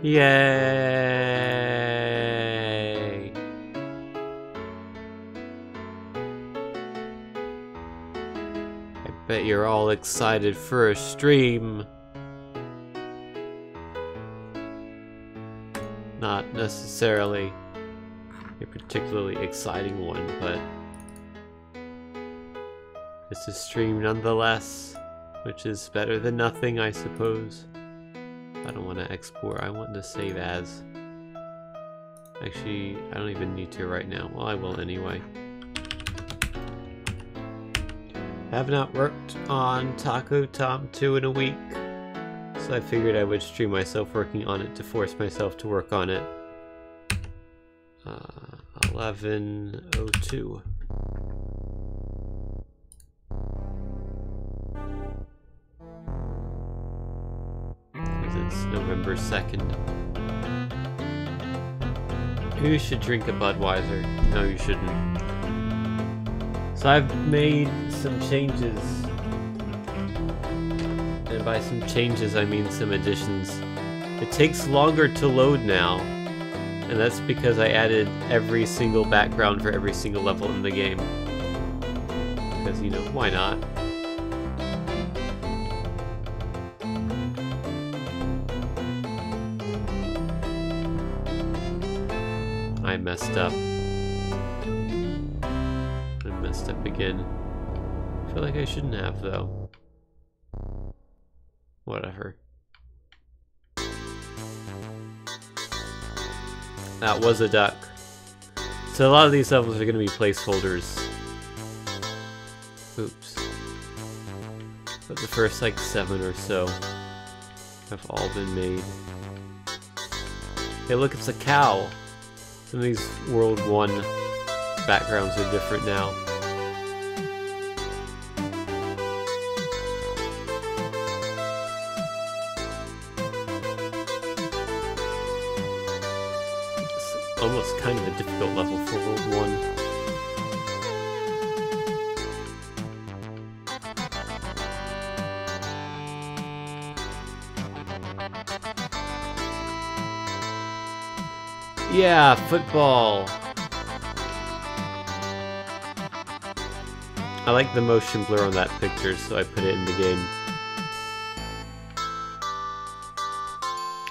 Yay! I bet you're all excited for a stream. Not necessarily a particularly exciting one, but it's a stream nonetheless, which is better than nothing, I suppose. I don't want to export, I want to save as. Actually, I don't even need to right now. Well, I will anyway. Have not worked on Taco Tom 2 in a week, so I figured I would stream myself working on it to force myself to work on it. 11:02. It's November 2nd. You should drink a Budweiser. No, you shouldn't. So I've made some changes. And by some changes, I mean some additions. It takes longer to load now. And that's because I added every single background for every single level in the game. Because, you know, why not? I messed up. I messed up again. I feel like I shouldn't have, though. Whatever. That was a duck. So a lot of these levels are going to be placeholders. Oops. But the first, like, 7 or so have all been made. Hey, look, it's a cow! Some of these World 1 backgrounds are different now. It's almost kind of a difficult level for World 1. Yeah, football. I like the motion blur on that picture, so I put it in the game.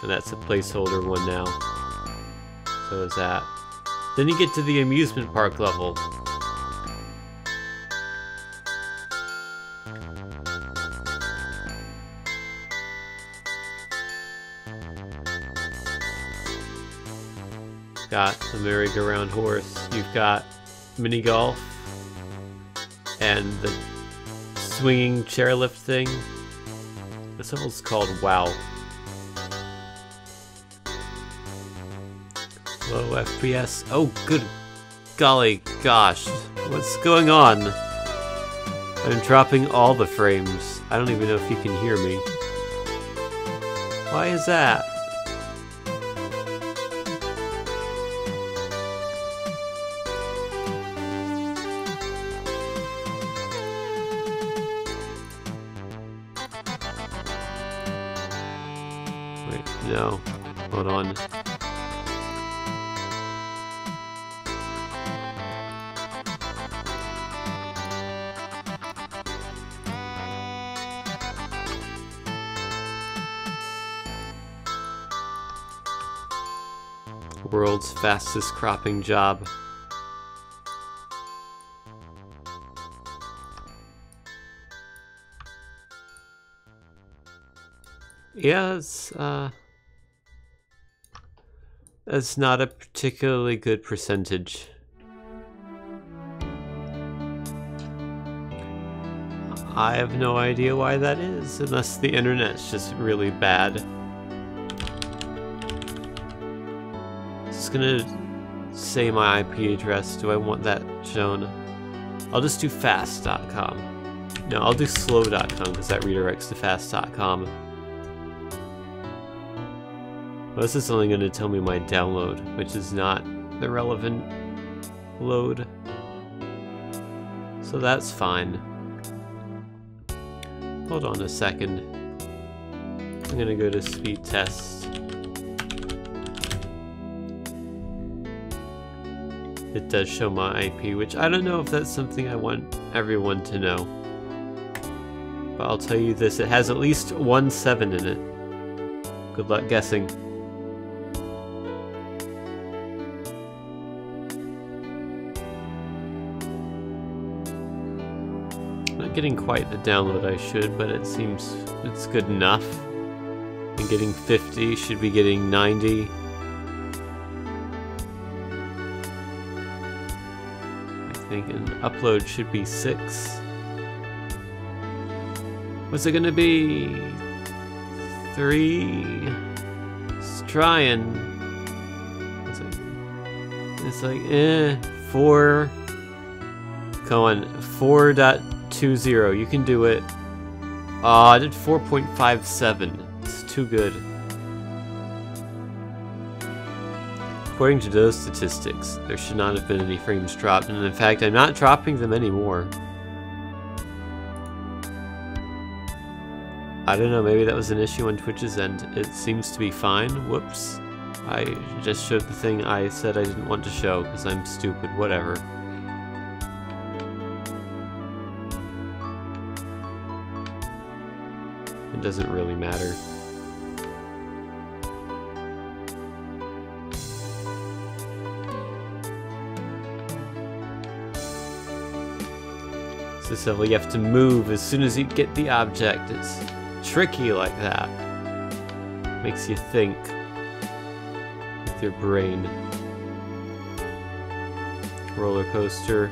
And that's a placeholder one now. So is that. Then you get to the amusement park level. Got the merry-go-round horse, you've got mini golf, and the swinging chairlift thing. This level's called WoW. Low FPS. Oh, good golly gosh. What's going on? I'm dropping all the frames. I don't even know if you can hear me. Why is that? No, hold on. World's fastest cropping job. Yeah, that's not a particularly good percentage. I have no idea why that is, unless the internet's just really bad. It's gonna say my IP address. Do I want that shown? I'll just do fast.com. No, I'll do slow.com because that redirects to fast.com. Well, this is only going to tell me my download, which is not the relevant load. So that's fine. Hold on a second. I'm going to go to speed test. it does show my IP, which I don't know if that's something I want everyone to know. But I'll tell you this, it has at least 1 7 in it. Good luck guessing. Not getting quite the download I should, but it seems it's good enough. And getting 50, should be getting 90. I think an upload should be 6. What's it gonna be? 3? It's trying. It's like 4. Come on, 4.20. You can do it. Oh, I did 4.57. It's too good. According to those statistics, there should not have been any frames dropped, and in fact, I'm not dropping them anymore. I don't know, maybe that was an issue on Twitch's end. It seems to be fine. Whoops. I just showed the thing I said I didn't want to show because I'm stupid. Whatever. It doesn't really matter. This level you have to move as soon as you get the object. It's tricky like that. Makes you think with your brain. Roller coaster.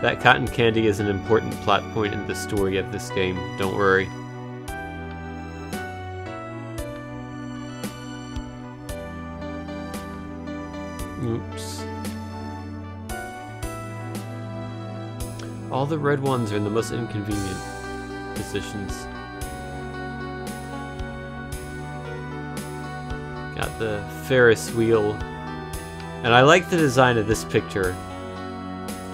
That cotton candy is an important plot point in the story of this game. Don't worry. Oops. All the red ones are in the most inconvenient positions. Got the Ferris wheel. And I like the design of this picture.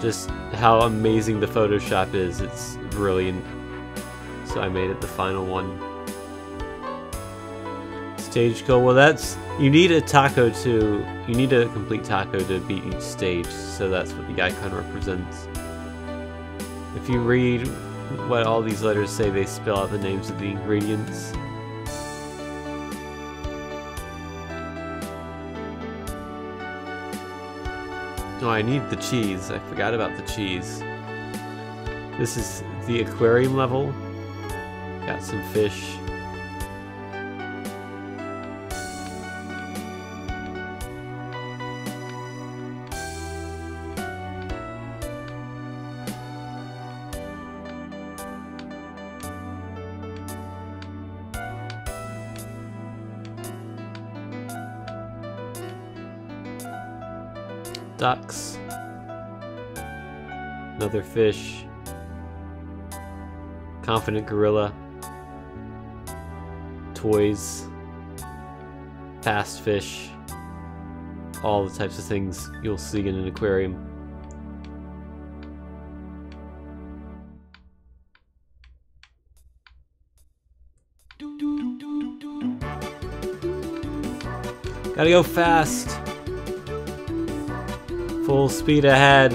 Just how amazing the Photoshop is. It's brilliant. So I made it the final one. Stage goal. Well, that's... You need a taco to... You need a complete taco to beat each stage. So that's what the icon represents. If you read what all these letters say, they spell out the names of the ingredients. Oh, I need the cheese. I forgot about the cheese. This is the aquarium level. Got some fish. Ducks. Another fish. Confident gorilla. Toys. Fast fish. All the types of things you'll see in an aquarium. Gotta go fast. Full speed ahead.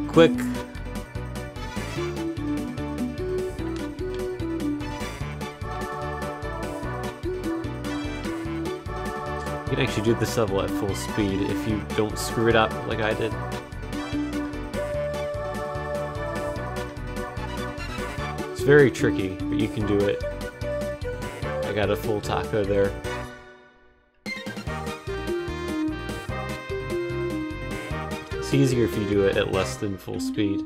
Quick. You can actually do this level at full speed if you don't screw it up like I did. It's very tricky, but you can do it. I got a full taco there. It's easier if you do it at less than full speed.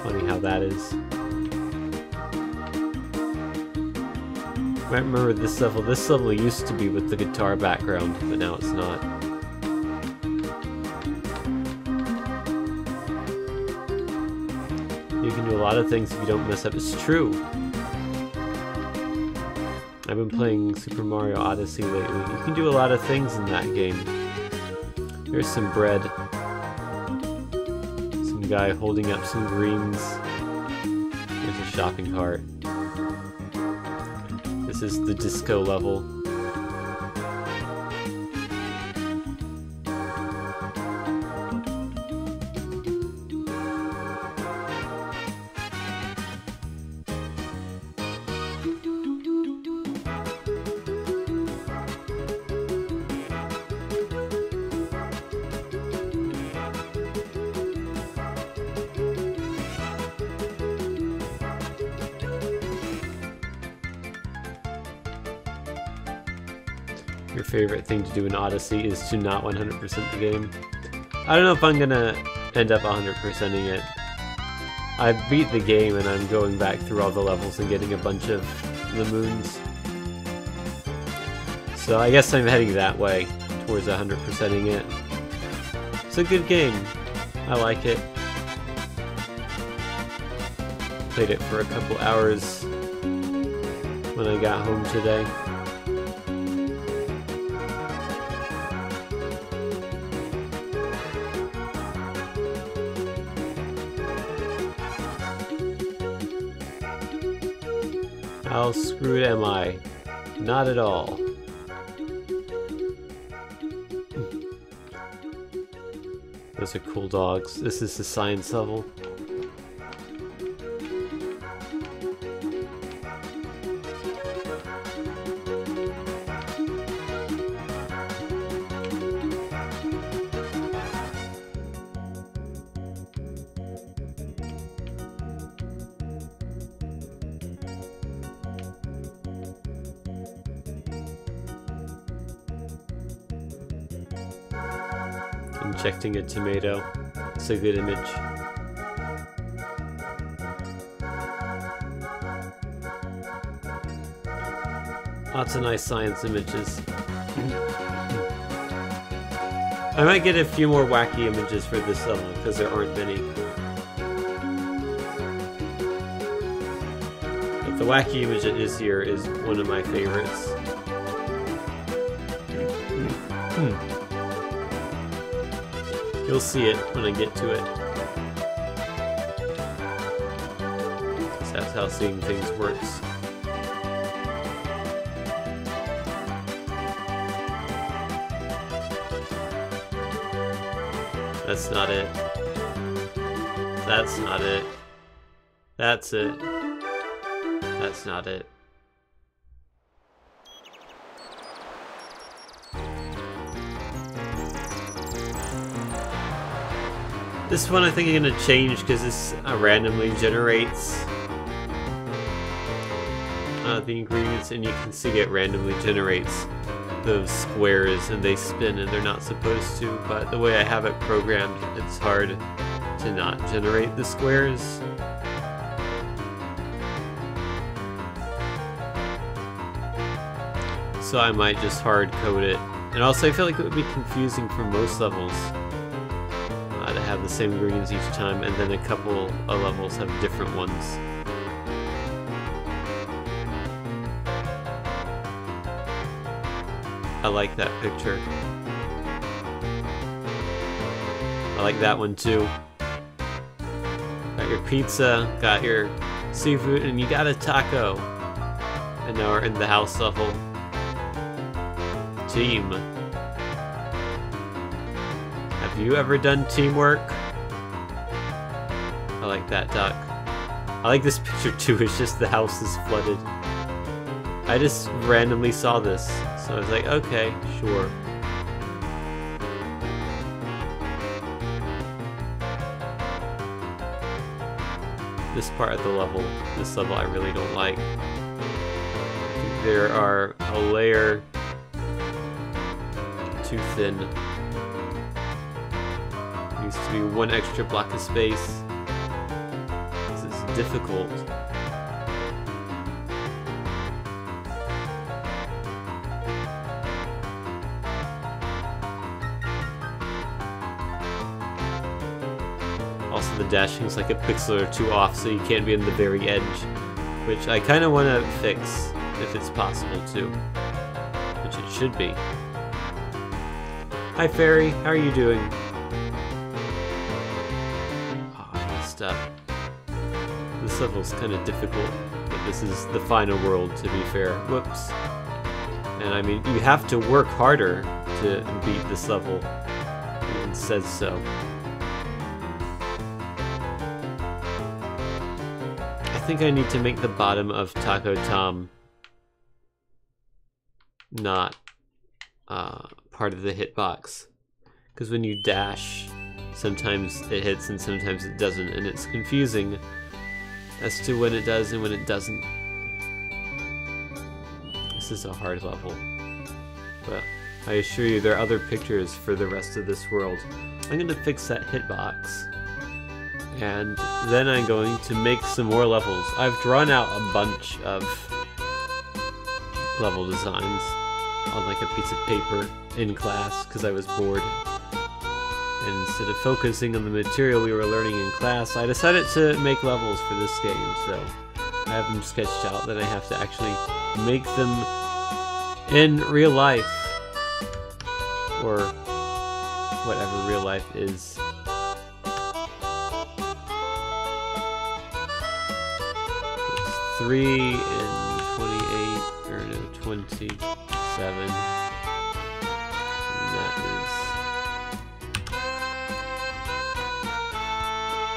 Funny how that is. I remember this level. This level used to be with the guitar background, but now it's not. You can do a lot of things if you don't mess up. It's true. I've been playing Super Mario Odyssey lately. You can do a lot of things in that game. There's some bread. Some guy holding up some greens. There's a shopping cart. This is the disco level. your favorite thing to do in Odyssey is to not 100% the game. I don't know if I'm gonna end up 100%ing it. I beat the game and I'm going back through all the levels and getting a bunch of the moons. So I guess I'm heading that way, towards 100%ing it. It's a good game. I like it. Played it for a couple hours when I got home today. How screwed am I? Not at all. Those are cool dogs. This is the science level. Injecting a tomato. It's a good image. Lots of nice science images. I might get a few more wacky images for this level, because there aren't many. But the wacky image that is here is one of my favorites. You'll see it when I get to it. That's how seeing things works. That's not it. That's not it. That's it. That's not it. This one I think I'm gonna change because this randomly generates the ingredients, and you can see it randomly generates those squares and they spin and they're not supposed to, but the way I have it programmed, it's hard to not generate the squares. So I might just hard code it. And also I feel like it would be confusing for most levels to have the same ingredients each time, and then a couple of levels have different ones. I like that picture. I like that one too. Got your pizza, got your seafood, and you got a taco. And now we're in the house level. Team. Have you ever done teamwork? I like that duck. I like this picture too, it's just the house is flooded. I just randomly saw this, so I was like, okay, sure. This part of the level, this level I really don't like. I think there are a layer too thin. Needs to be one extra block of space. This is difficult. Also, the dashing's like a pixel or two off, so you can't be on the very edge, which I kind of want to fix if it's possible to, which it should be. Hi Fairy, how are you doing? Oh, I messed up. This level's kind of difficult, but this is the final world, to be fair. Whoops. And I mean, you have to work harder to beat this level. It even says so. I think I need to make the bottom of Taco Tom not part of the hitbox, because when you dash, sometimes it hits and sometimes it doesn't, and it's confusing as to when it does and when it doesn't. This is a hard level. but I assure you there are other pictures for the rest of this world. I'm going to fix that hitbox. And then I'm going to make some more levels. I've drawn out a bunch of level designs on like a piece of paper in class because I was bored. And instead of focusing on the material we were learning in class, I decided to make levels for this game. So I have them sketched out, then I have to actually make them in real life. Or whatever real life is. It's 3 and 28, or no, 27. And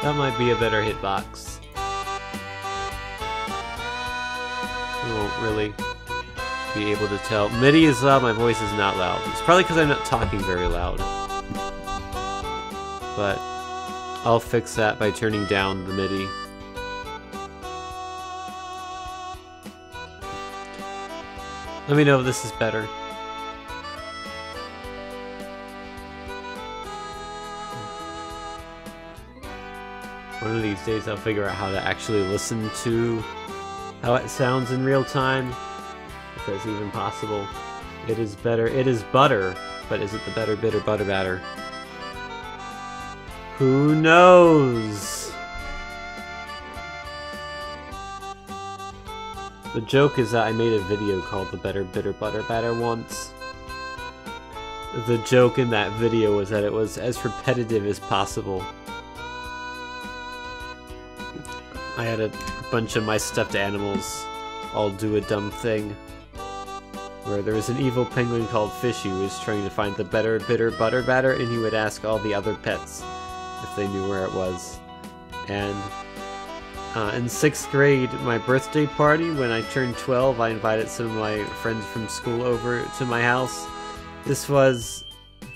that might be a better hitbox. You won't really be able to tell. MIDI is loud, my voice is not loud. It's probably because I'm not talking very loud. But I'll fix that by turning down the MIDI. Let me know if this is better. One of these days I'll figure out how to actually listen to how it sounds in real time. If that's even possible. It is better. It is butter, but is it the better, bitter, butter batter? Who knows? The joke is that I made a video called The Better, Bitter, Butter Batter once. The joke in that video was that it was as repetitive as possible. I had a bunch of my stuffed animals all do a dumb thing. Where there was an evil penguin called Fishy who was trying to find the better, bitter, butter batter, and he would ask all the other pets if they knew where it was. And in 6th grade, my birthday party, when I turned 12, I invited some of my friends from school over to my house. This was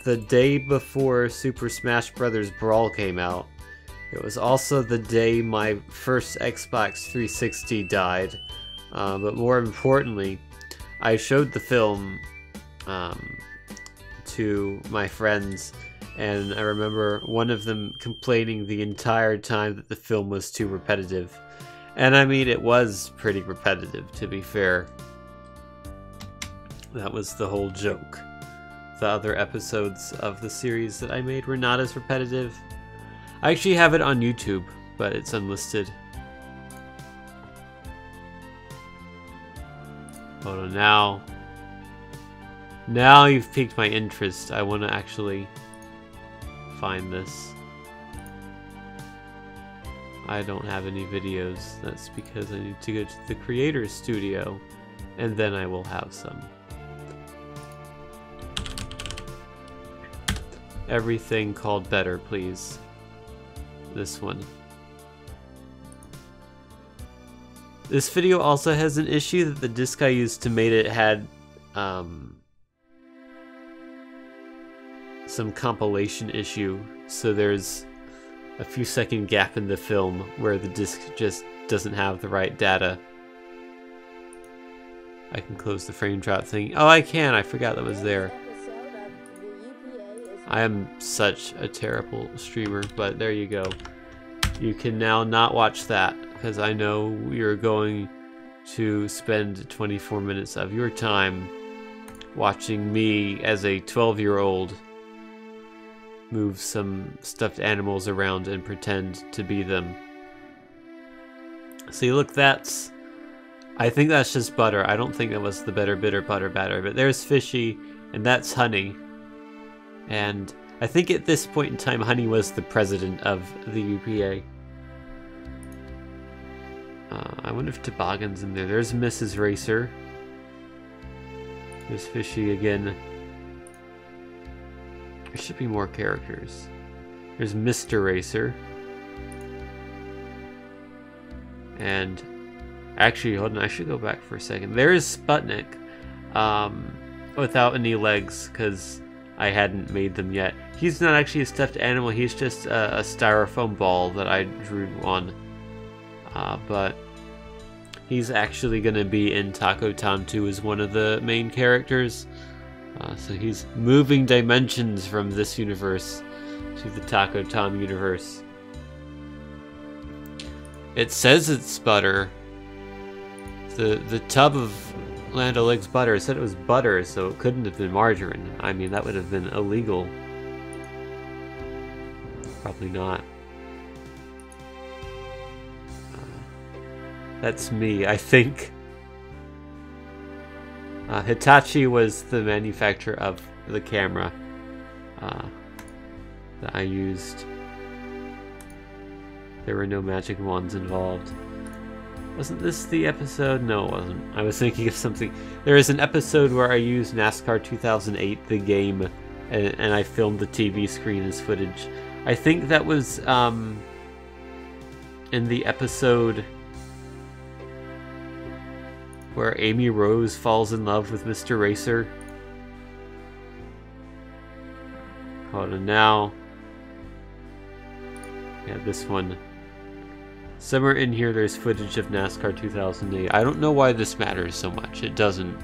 the day before Super Smash Bros. Brawl came out. It was also the day my first Xbox 360 died. But more importantly, I showed the film to my friends, and I remember one of them complaining the entire time that the film was too repetitive. And I mean, it was pretty repetitive, to be fair. That was the whole joke. The other episodes of the series that I made were not as repetitive. I actually have it on YouTube, but it's unlisted. Hold on, now you've piqued my interest. I want to actually find this. I don't have any videos. That's because I need to go to the Creator Studio, and then I will have some. Everything called better, please. This one. This video also has an issue that the disc I used to make it had some compilation issue, so there's a few second gap in the film where the disc just doesn't have the right data. I can close the frame drop thing. Oh, I can! I forgot that was there. I am such a terrible streamer, but there you go. You can now not watch that, because I know you're going to spend 24 minutes of your time watching me as a 12-year-old move some stuffed animals around and pretend to be them. See, look, that's... I think that's just butter. I don't think that was the better, bitter, butter batter, but there's Fishy, and that's Honey. And I think at this point in time, Honey was the president of the UPA. I wonder if Toboggan's in there. There's Mrs. Racer. There's Fishy again. There should be more characters. There's Mr. Racer. And actually, hold on, I should go back for a second. There is Sputnik. Without any legs, because I hadn't made them yet. He's not actually a stuffed animal, he's just a styrofoam ball that I drew on. But he's actually going to be in Taco Town 2 as one of the main characters. So he's moving dimensions from this universe to the Taco Tom universe. It says it's butter. The tub of Land O'Lakes butter said it was butter, so it couldn't have been margarine. I mean, that would have been illegal. Probably not. That's me, I think. Hitachi was the manufacturer of the camera that I used. There were no magic wands involved. Wasn't this the episode? No, it wasn't. I was thinking of something. There is an episode where I used NASCAR 2008, the game, and I filmed the TV screen as footage. I think that was in the episode where Amy Rose falls in love with Mr. Racer. Hold on now. Yeah, this one. Somewhere in here there's footage of NASCAR 2008. I don't know why this matters so much. It doesn't.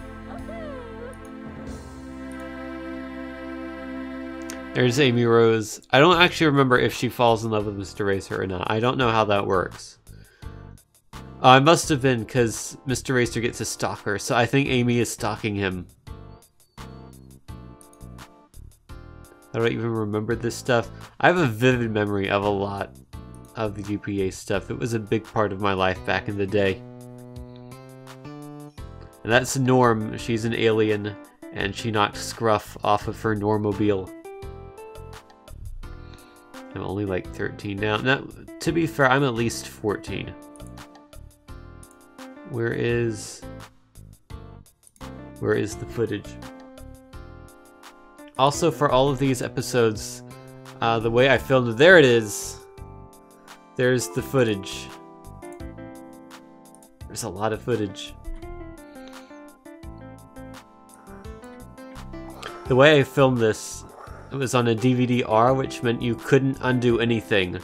There's Amy Rose. I don't actually remember if she falls in love with Mr. Racer or not. I don't know how that works. I must have been, because Mr. Racer gets a stalker, so I think Amy is stalking him. I don't even remember this stuff. I have a vivid memory of a lot of the UPA stuff. It was a big part of my life back in the day. And that's Norm. She's an alien, and she knocked Scruff off of her Normobile. I'm only like 13 now. Now, to be fair, I'm at least 14. Where is the footage? Also, for all of these episodes, the way I filmed it, there it is. There's the footage. There's a lot of footage. The way I filmed this, it was on a DVD-R, which meant you couldn't undo anything.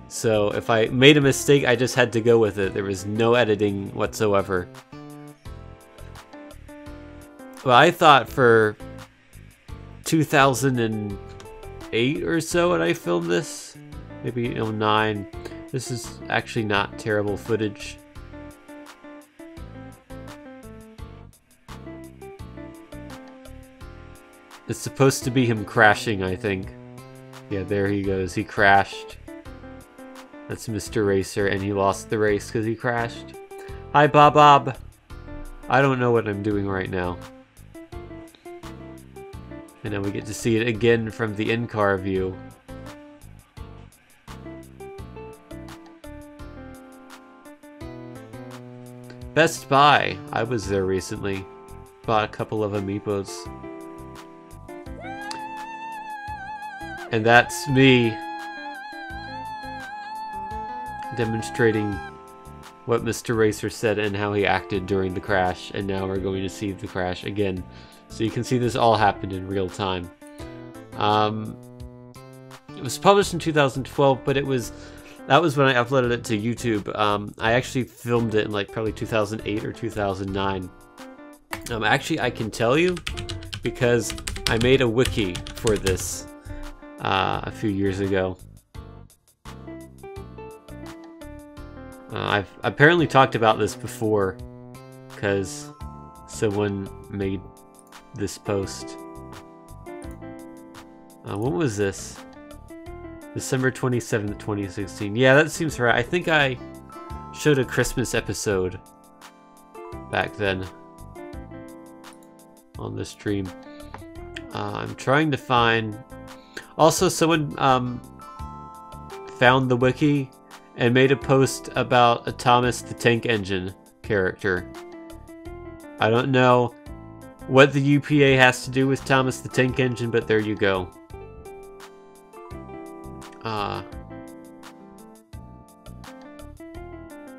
So if I made a mistake, I just had to go with it. There was no editing whatsoever. Well, I thought for 2008 or so when I filmed this, maybe 09, this is actually not terrible footage. It's supposed to be him crashing, I think. Yeah, there he goes. He crashed. That's Mr. Racer, and he lost the race because he crashed. Hi, Bob. I don't know what I'm doing right now. And now we get to see it again from the in-car view. Best Buy. I was there recently. Bought a couple of Amiibos. And that's me demonstrating what Mr. Racer said and how he acted during the crash. And now we're going to see the crash again. So you can see this all happened in real time. It was published in 2012, but that was when I uploaded it to YouTube. I actually filmed it in like probably 2008 or 2009. Actually, I can tell you because I made a wiki for this a few years ago. I've apparently talked about this before because someone made this post. When was this? December 27th, 2016. Yeah, that seems right. I think I showed a Christmas episode back then on the stream. I'm trying to find... Also, someone found the wiki and made a post about a Thomas the Tank Engine character. I don't know what the UPA has to do with Thomas the Tank Engine, but there you go.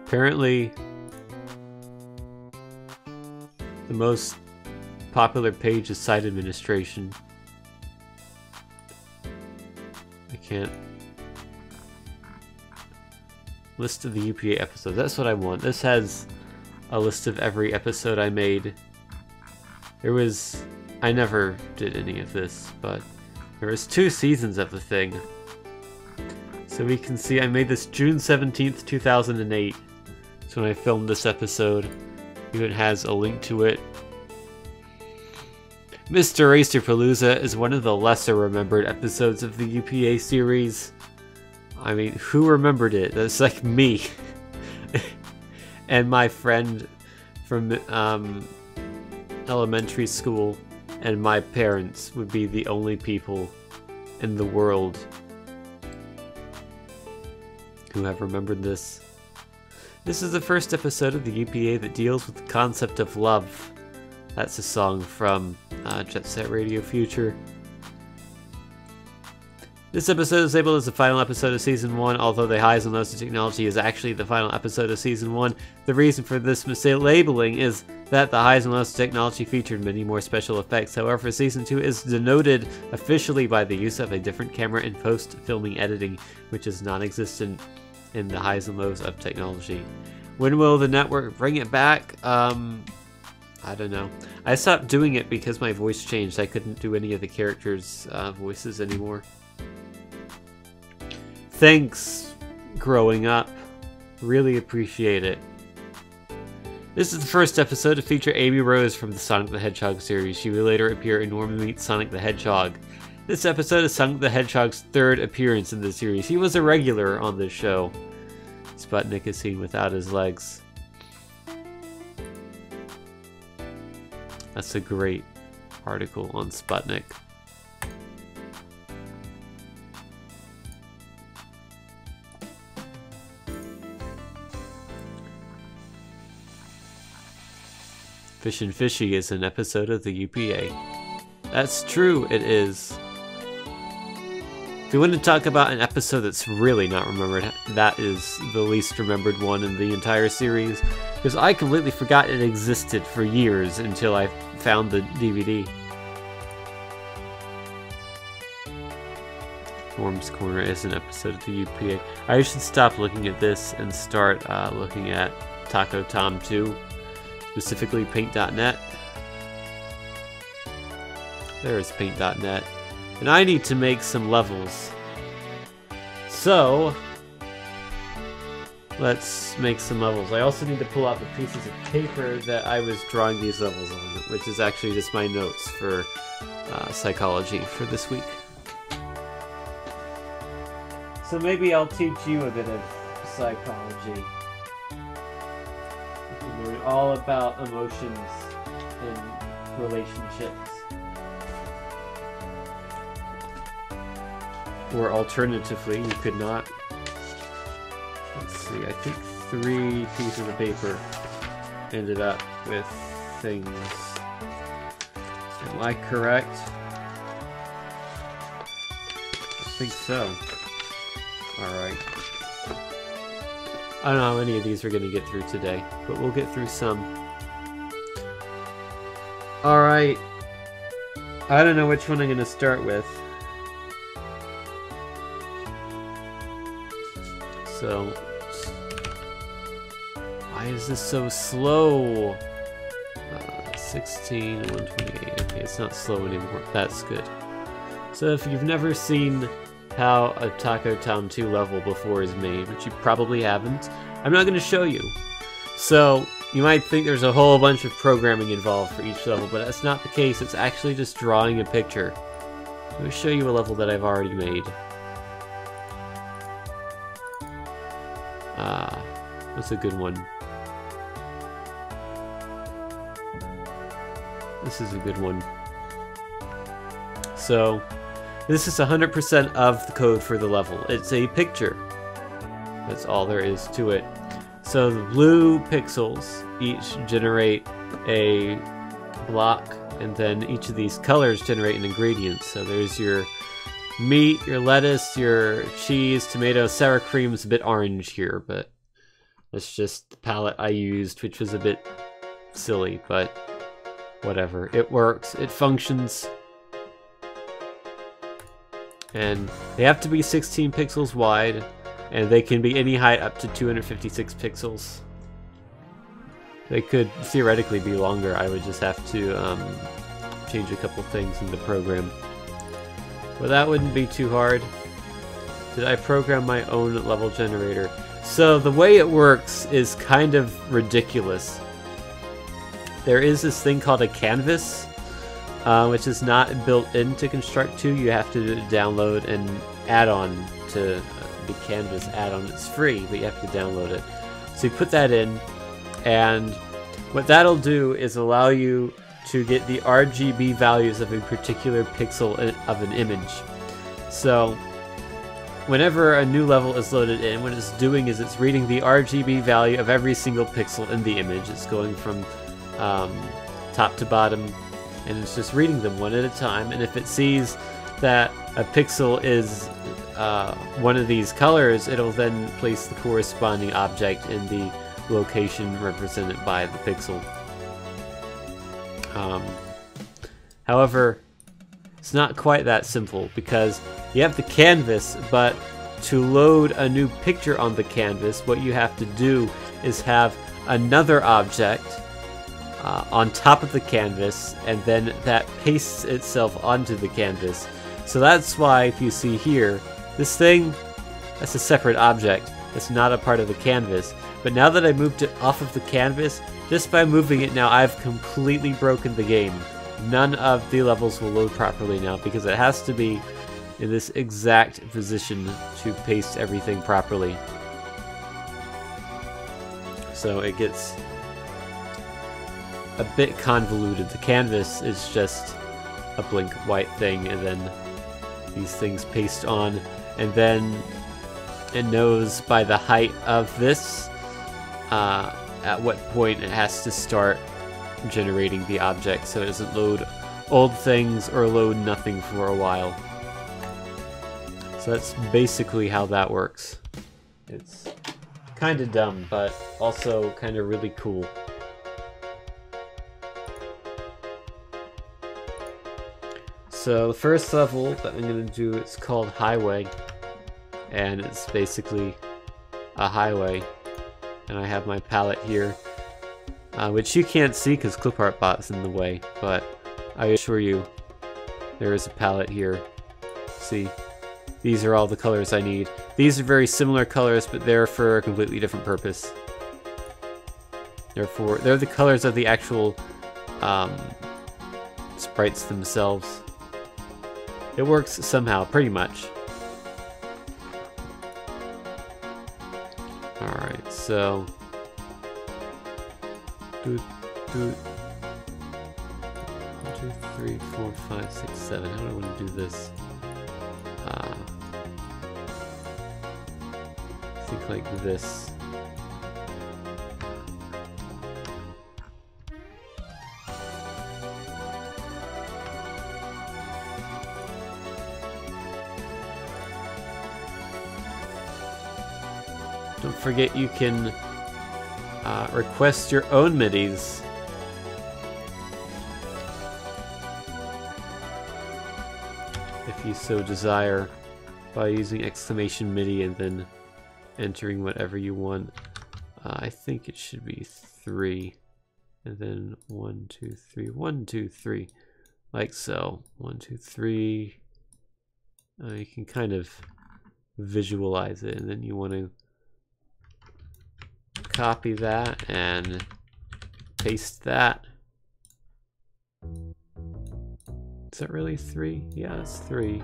Apparently, the most popular page is Site Administration. I can't... List of the UPA episodes. That's what I want. This has a list of every episode I made. There was I never did any of this, but there was 2 seasons of the thing. So we can see I made this June 17th, 2008. That's when I filmed this episode. Even has a link to it. Mr. Racerpalooza is one of the lesser remembered episodes of the UPA series. I mean, who remembered it? That's like me. And my friend from elementary school and my parents would be the only people in the world who have remembered this. This is the first episode of the UPA that deals with the concept of love. That's a song from Jet Set Radio Future. This episode is labeled as the final episode of Season 1, although the Highs and Lows of Technology is actually the final episode of Season 1. The reason for this mislabeling is that the Highs and Lows of Technology featured many more special effects. However, Season 2 is denoted officially by the use of a different camera in post-filming editing, which is non-existent in the Highs and Lows of Technology. When will the network bring it back? I don't know. I stopped doing it because my voice changed. I couldn't do any of the characters' voices anymore. Thanks, growing up. Really appreciate it. This is the first episode to feature Amy Rose from the Sonic the Hedgehog series. She will later appear in Norman Meets Sonic the Hedgehog. This episode is Sonic the Hedgehog's 3rd appearance in the series. He was a regular on this show. Sputnik is seen without his legs. That's a great article on Sputnik. Fishin' Fishy is an episode of the UPA. That's true, it is. If you want to talk about an episode that's really not remembered, that is the least remembered one in the entire series, because I completely forgot it existed for years until I found the DVD. Norm's Corner is an episode of the UPA. I should stop looking at this and start looking at Taco Tom 2. Specifically Paint.net. There's Paint.net. And I need to make some levels. So, let's make some levels. I also need to pull out the pieces of paper that I was drawing these levels on, which is actually just my notes for psychology for this week. So maybe I'll teach you a bit of psychology. Learn all about emotions and relationships. Or alternatively, you could not. Let's see, I think 3 pieces of paper ended up with things. Am I correct? I think so. Alright. I don't know how many of these we're going to get through today, but we'll get through some. Alright. I don't know which one I'm going to start with. So, why is this so slow? 16, 128. Okay, it's not slow anymore. That's good. So if you've never seen how a Taco Town 2 level before is made, which you probably haven't, I'm not going to show you. So, you might think there's a whole bunch of programming involved for each level, but that's not the case. It's actually just drawing a picture. I'm going to show you a level that I've already made. What's a good one? This is a good one. So, this is 100% of the code for the level. It's a picture. That's all there is to it. So the blue pixels each generate a block, and then each of these colors generate an ingredient. So there's your meat, your lettuce, your cheese, tomato, sour cream is a bit orange here, but that's just the palette I used, which was a bit silly, but whatever. It works. It functions. And they have to be 16 pixels wide, and they can be any height up to 256 pixels. They could theoretically be longer. I would just have to change a couple things in the program. Well, that wouldn't be too hard. Did I program my own level generator? So the way it works is kind of ridiculous. There is this thing called a canvas, which is not built into Construct 2. You have to download an add-on to the Canvas add-on. It's free, but you have to download it. So you put that in, and what that'll do is allow you to get the RGB values of a particular pixel of an image. So whenever a new level is loaded in, what it's doing is it's reading the RGB value of every single pixel in the image. It's going from top to bottom, and it's just reading them one at a time. And if it sees that a pixel is one of these colors, it'll then place the corresponding object in the location represented by the pixel. However, it's not quite that simple, because you have the canvas, but to load a new picture on the canvas, what you have to do is have another object on top of the canvas, and then that pastes itself onto the canvas. So that's why, if you see here, this thing, that's a separate object. It's not a part of the canvas. But now that I moved it off of the canvas, just by moving it now, I've completely broken the game. None of the levels will load properly now, because it has to be in this exact position to paste everything properly. So it gets a bit convoluted. The canvas is just a blank white thing, and then these things paste on, and then it knows by the height of this at what point it has to start generating the object, so it doesn't load old things or load nothing for a while. So that's basically how that works. It's kind of dumb, but also kind of really cool. So the first level that I'm going to do, it's called Highway, and it's basically a highway. And I have my palette here, which you can't see because ClipArtBot's in the way, but I assure you there is a palette here. See, these are all the colors I need. These are very similar colors, but they're for a completely different purpose. They're the colors of the actual sprites themselves. It works somehow, pretty much. Alright, so... 1, 2, 3, 4, 5, 6, 7. How do I want to do this? I think like this. Don't forget you can request your own MIDIs. If you so desire, by using exclamation MIDI and then entering whatever you want. I think it should be 3. And then 1, 2, 3, 1, 2, 3. Like so. 1, 2, 3. You can kind of visualize it, and then you want to copy that and paste that. Is that really 3? Yeah, it's 3.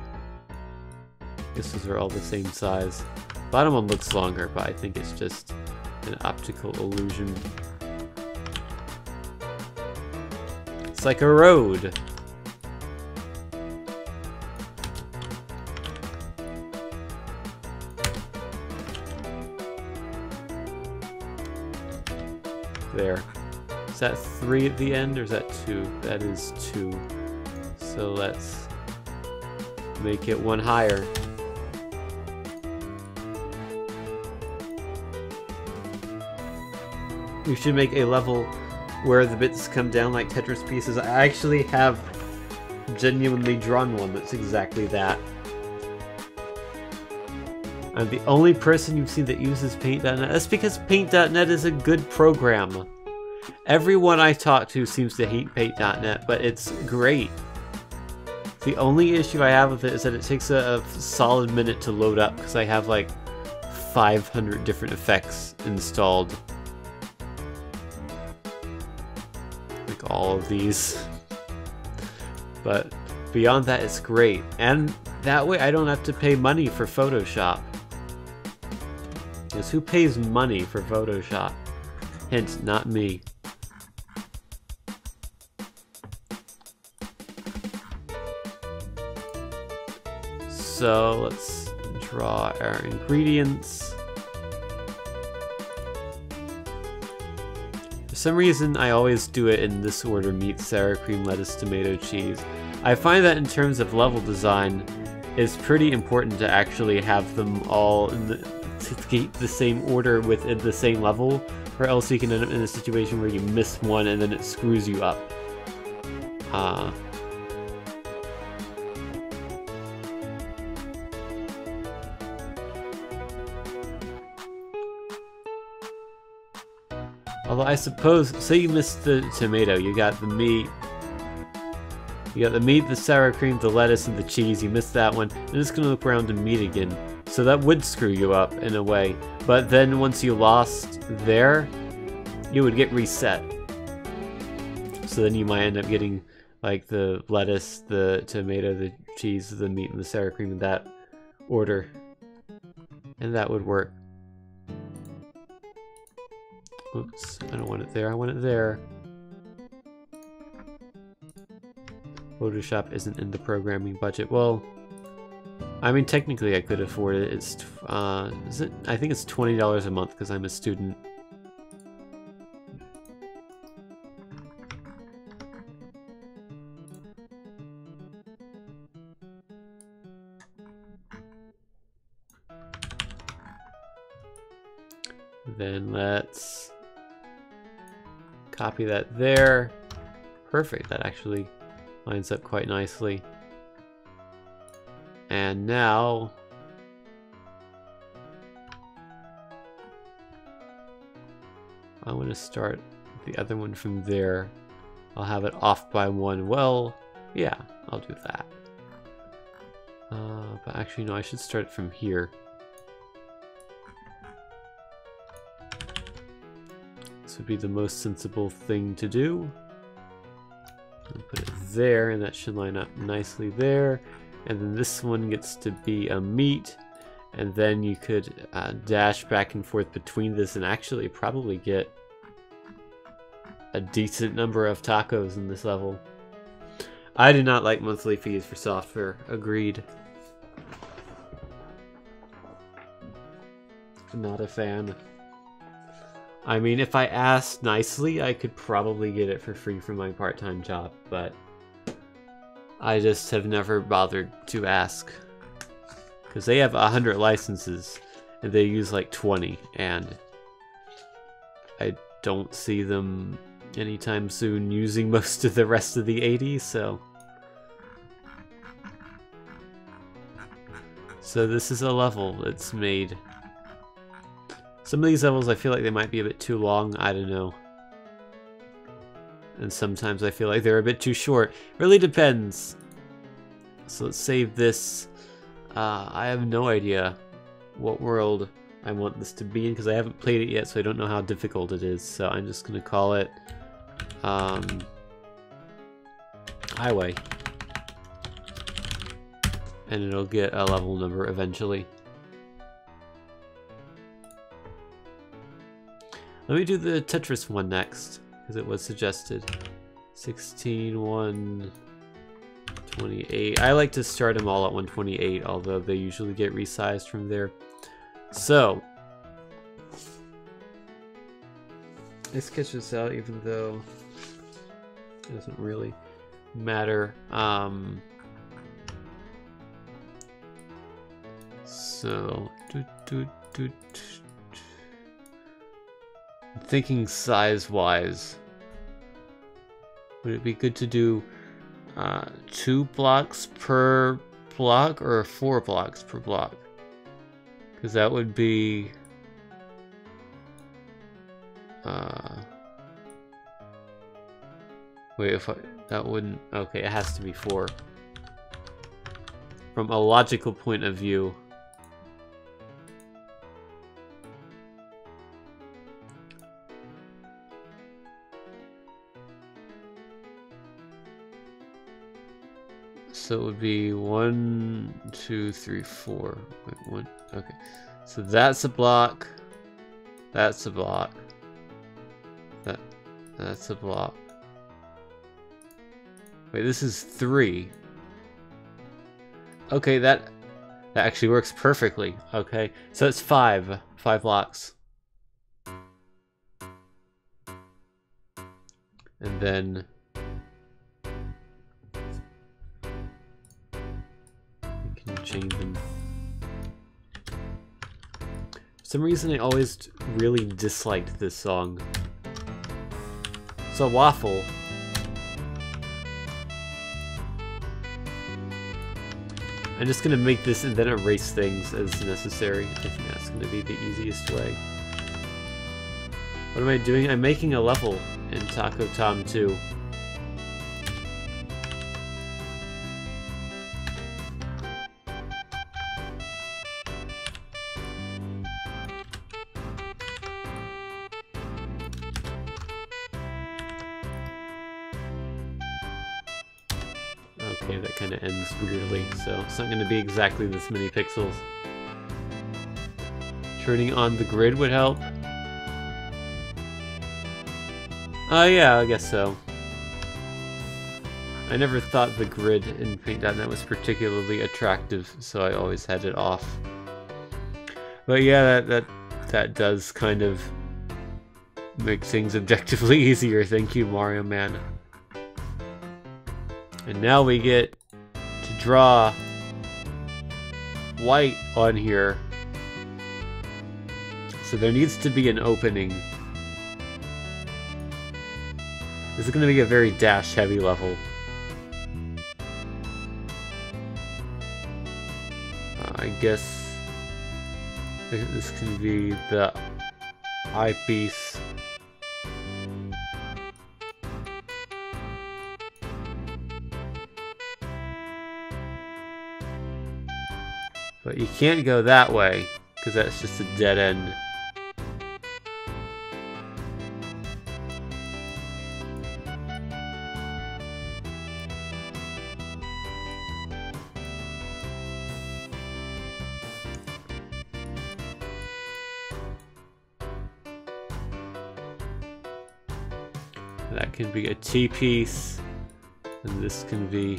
I guess those are all the same size. Bottom one looks longer, but I think it's just an optical illusion. It's like a road. There. Is that 3 at the end, or is that 2? That is 2. So let's make it 1 higher. We should make a level where the bits come down like Tetris pieces. I actually have genuinely drawn one that's exactly that. I'm the only person you've seen that uses Paint.net. That's because Paint.net is a good program. Everyone I talk to seems to hate Paint.net, but it's great. The only issue I have with it is that it takes a solid minute to load up because I have like 500 different effects installed. Like all of these. But beyond that, it's great. And that way I don't have to pay money for Photoshop. Because who pays money for Photoshop? Hint, not me. So let's draw our ingredients. For some reason, I always do it in this order: meat, sour cream, lettuce, tomato, cheese. I find that in terms of level design, it's pretty important to actually have them all in the same order within the same level, or else you can end up in a situation where you miss one and then it screws you up. Although I suppose, say you missed the tomato, you got the meat, the sour cream, the lettuce, and the cheese, you missed that one, and it's gonna look around to meat again. So that would screw you up in a way. But then once you lost there, you would get reset. So then you might end up getting like the lettuce, the tomato, the cheese, the meat, and the sour cream in that order. And that would work. Oops, I don't want it there, I want it there. Photoshop isn't in the programming budget. Well, I mean, technically I could afford it. It's, is it? I think it's $20 a month because I'm a student. Then let's copy that there. Perfect, that actually lines up quite nicely. And now I want to start the other one from there. I'll have it off by one. Well, yeah, I'll do that. But actually, no, I should start from here. This would be the most sensible thing to do. I'll put it there, and that should line up nicely there. And then this one gets to be a meat, and then you could dash back and forth between this and actually probably get a decent number of tacos in this level. I do not like monthly fees for software. Agreed. Not a fan. I mean, if I asked nicely, I could probably get it for free from my part-time job, but I just have never bothered to ask. Because they have 100 licenses, and they use like 20, and I don't see them anytime soon using most of the rest of the 80, so... So this is a level that's made. Some of these levels I feel like they might be a bit too long, I don't know. And sometimes I feel like they're a bit too short. Really depends. So let's save this. I have no idea what world I want this to be in because I haven't played it yet, so I don't know how difficult it is. So I'm just going to call it Highway. And it'll get a level number eventually. Let me do the Tetris one next, because it was suggested. 16, 1, 28. I like to start them all at 128, although they usually get resized from there. So, I sketch this out even though it doesn't really matter. So, thinking size-wise, would it be good to do 2 blocks per block or 4 blocks per block? Because that would be Wait, if that wouldn't... Okay, it has to be 4. From a logical point of view. So it would be 1, 2, 3, 4. Wait, 1. Okay. So that's a block. That's a block. That's a block. Wait, this is 3. Okay, that actually works perfectly. Okay, so it's 5 blocks. And then we can change them. For some reason, I always really disliked this song. It's a waffle. I'm just gonna make this and then erase things as necessary. I think that's gonna be the easiest way. What am I doing? I'm making a level in Taco Tom 2. Okay, that kind of ends weirdly, so it's not going to be exactly this many pixels. Turning on the grid would help. Yeah, I guess so. I never thought the grid in Paint.net was particularly attractive, so I always had it off. But yeah, that does kind of make things objectively easier. Thank you, Mario Man. And now we get to draw white on here. So there needs to be an opening. This is going to be a very dash heavy level. I guess this can be the eyepiece. But you can't go that way, because that's just a dead end. That can be a T-piece, and this can be...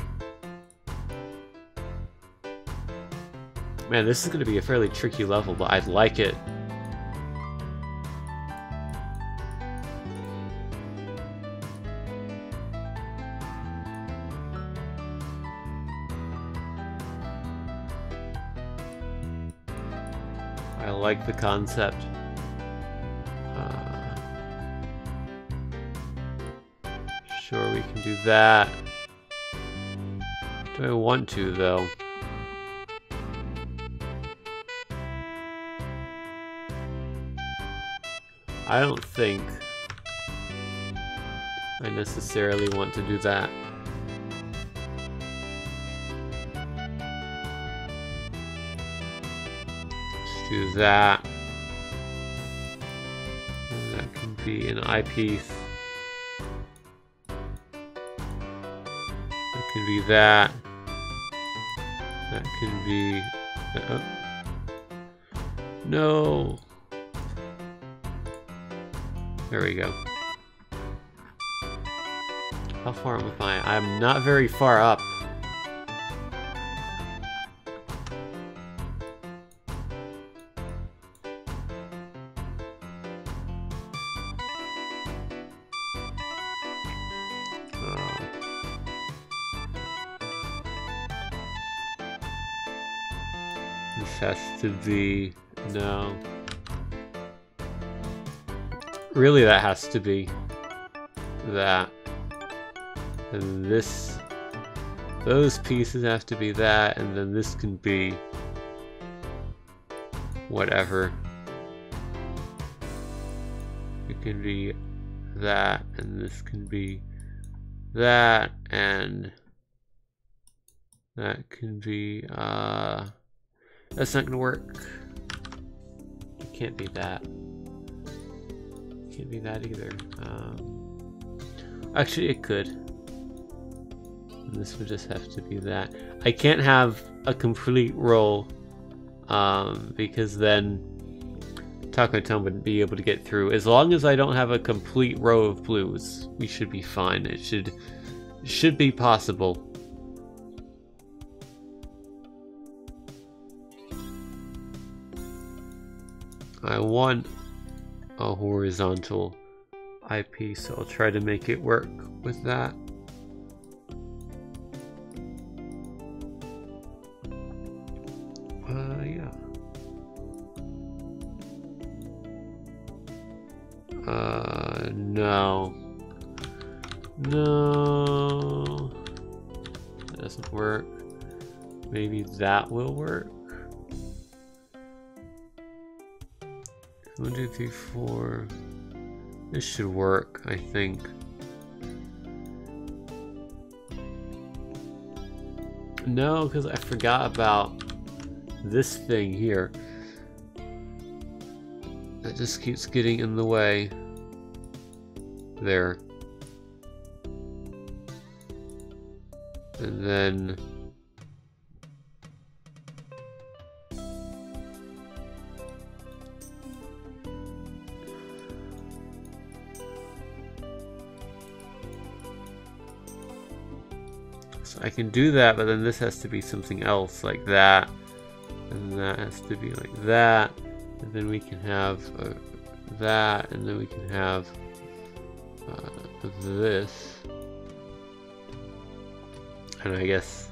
Man, this is going to be a fairly tricky level, but I like it. I like the concept. Sure, we can do that. Do I want to, though? I don't think I necessarily want to do that. Let's do that. And that can be an eyepiece. That can be that. That can be... No! There we go. How far am I? I'm not very far up. This has to be... No. Really, that has to be that. And this... Those pieces have to be that, and then this can be... whatever. It can be that, and this can be that, and that can be, that's not gonna work. It can't be that. Can't be that either. Actually, it could. And this would just have to be that. I can't have a complete row, because then Taco Town wouldn't be able to get through. As long as I don't have a complete row of blues, we should be fine. It should be possible. I want a horizontal eyepiece, so I'll try to make it work with that. Yeah. No. No. That doesn't work. Maybe that will work. 1, 2, 3, 4. This should work, I think. No, because I forgot about this thing here. That just keeps getting in the way. There. And then... so I can do that, but then this has to be something else, like that. And that has to be like that. And then we can have that, and then we can have this. And I guess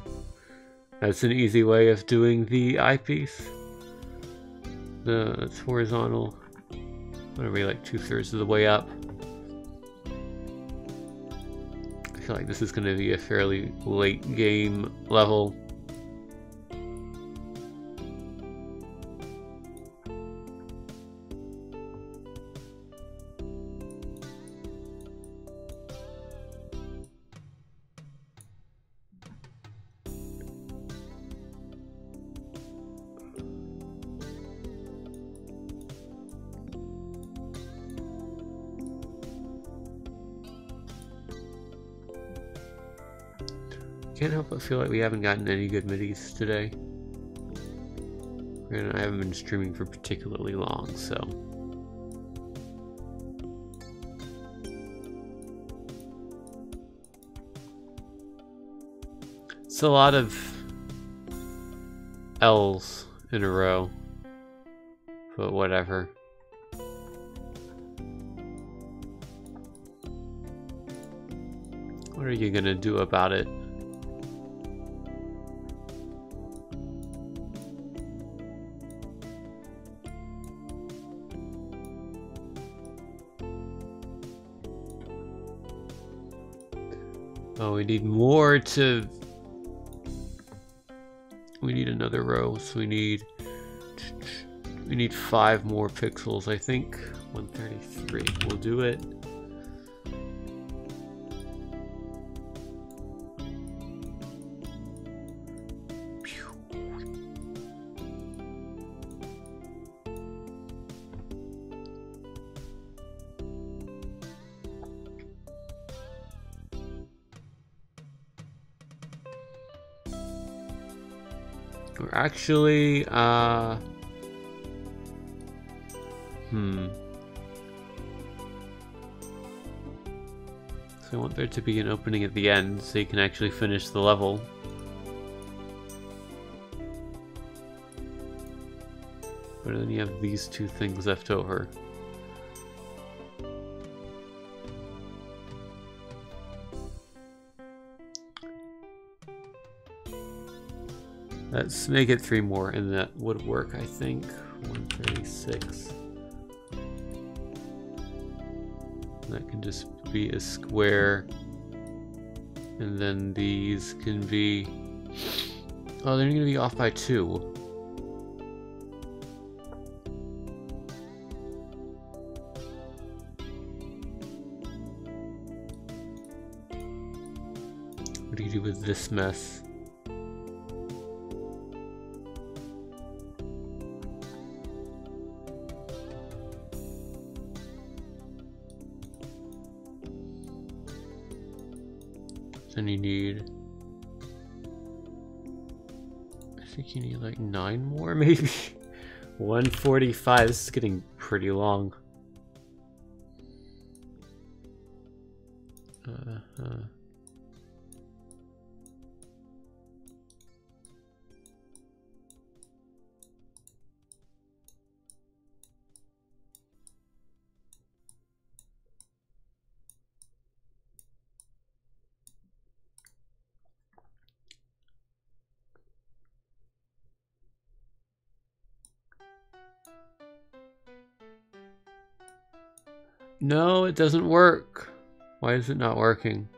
that's an easy way of doing the eyepiece. It's horizontal. What are we, like 2/3 of the way up? I feel like this is going to be a fairly late game level. Can't help but feel like we haven't gotten any good midis today. And I haven't been streaming for particularly long, so... it's a lot of L's in a row, but whatever. What are you gonna do about it? Oh, we need more to... we need another row, so we need 5 more pixels, I think. 133, we'll do it. We're actually, so I want there to be an opening at the end so you can actually finish the level. But then you have these 2 things left over. Let's make it 3 more, and that would work, I think. 136. That can just be a square. And then these can be... oh, they're going to be off by 2. do with this mess? Then you need... I think you need like 9 more, maybe? 145, this is getting pretty long. No, it doesn't work. Why is it not working?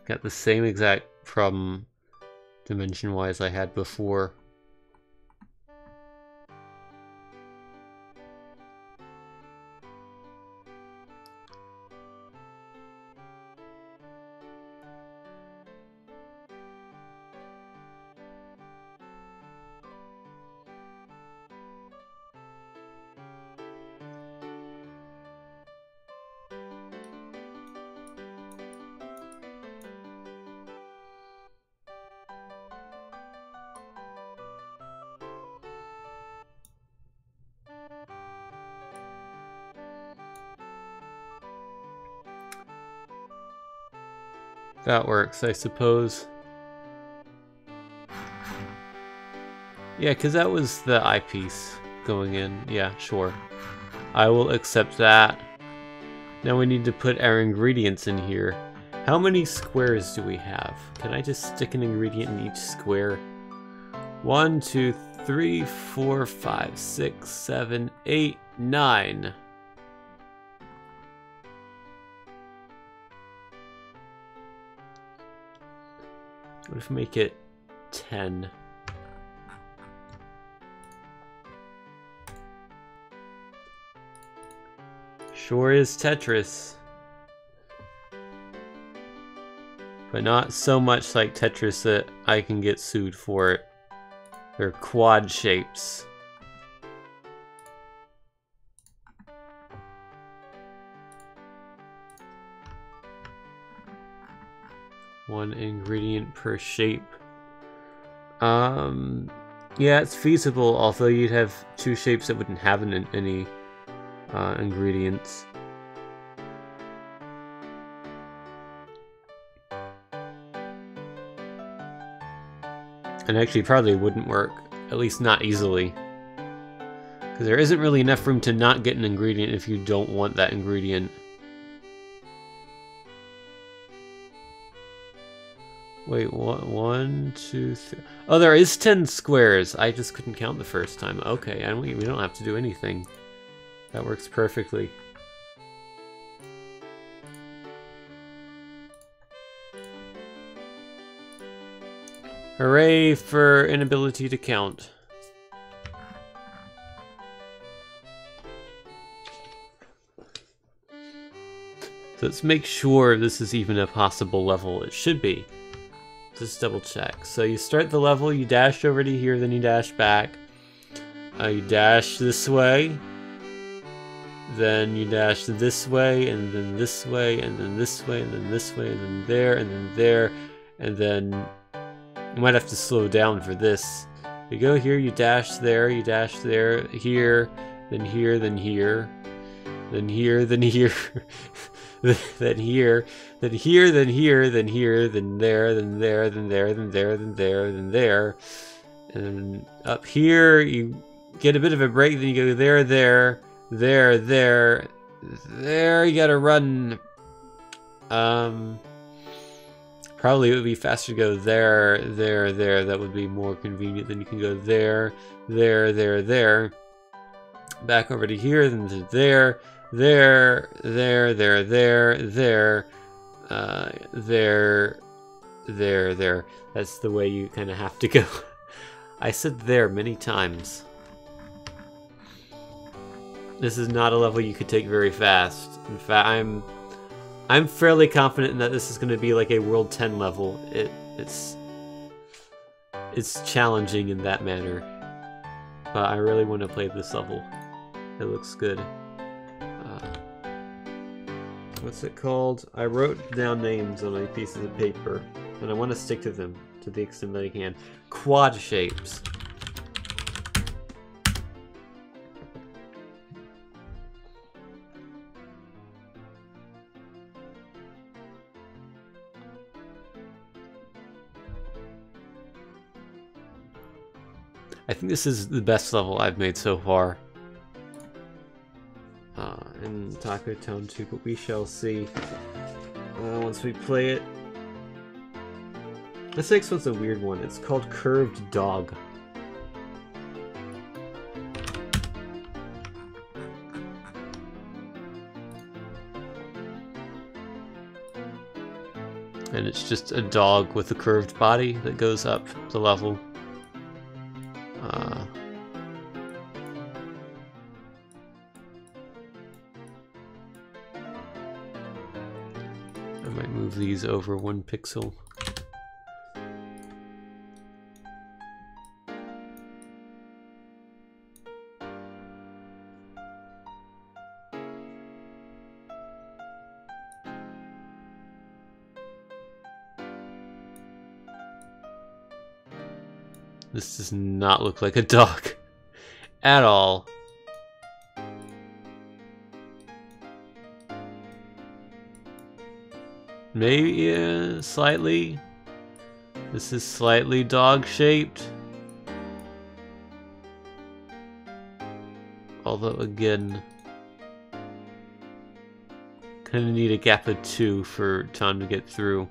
Got the same exact problem dimension-wise I had before. That works, I suppose. Yeah, because that was the eyepiece going in. Yeah, sure. I will accept that. Now we need to put our ingredients in here. How many squares do we have? Can I just stick an ingredient in each square? 1, 2, 3, 4, 5, 6, 7, 8, 9. What if we make it 10? Sure is Tetris. But not so much like Tetris that I can get sued for it. They're quad shapes. One ingredient per shape. Yeah, it's feasible, although you'd have 2 shapes that wouldn't have any ingredients. And actually probably wouldn't work, at least not easily. Because there isn't really enough room to not get an ingredient if you don't want that ingredient. Wait, what? 1, 2, 3. Oh, there is 10 squares. I just couldn't count the first time. Okay, and we don't have to do anything. That works perfectly. Hooray for inability to count. So let's make sure this is even a possible level. It should be. Just double check. So you start the level, you dash over to here, then you dash back. You dash this way. Then you dash this way, and then this way, and then this way, and then this way, and then there, and then there, and then you might have to slow down for this. You go here, you dash there, here, then here, then here, then here, then here, then here, then here, then here, then here, then there, then there, then there, then there, then there, then there, and then up here you get a bit of a break. Then you go there, there, there, there, there. You gotta run. Probably it would be faster to go there, there, there. That would be more convenient. Then you can go there, there, there, there. Back over to here, then to there, there, there, there, there, there, there, there, there. That's the way you kind of have to go. I said there many times. This is not a level you could take very fast. In fact, I'm fairly confident that this is going to be like a World 10 level. It's challenging in that manner, but I really want to play this level. It looks good. What's it called? I wrote down names on my pieces of paper, and I want to stick to them to the extent that I can. Quad shapes. I think this is the best level I've made so far in Taco Town 2, but we shall see once we play it. This next one's a weird one. It's called Curved Dog. And it's just a dog with a curved body that goes up the level. I might move these over 1 pixel. This does not look like a dog at all. Maybe slightly. This is slightly dog-shaped. Although again, kind of need a gap of 2 for time to get through.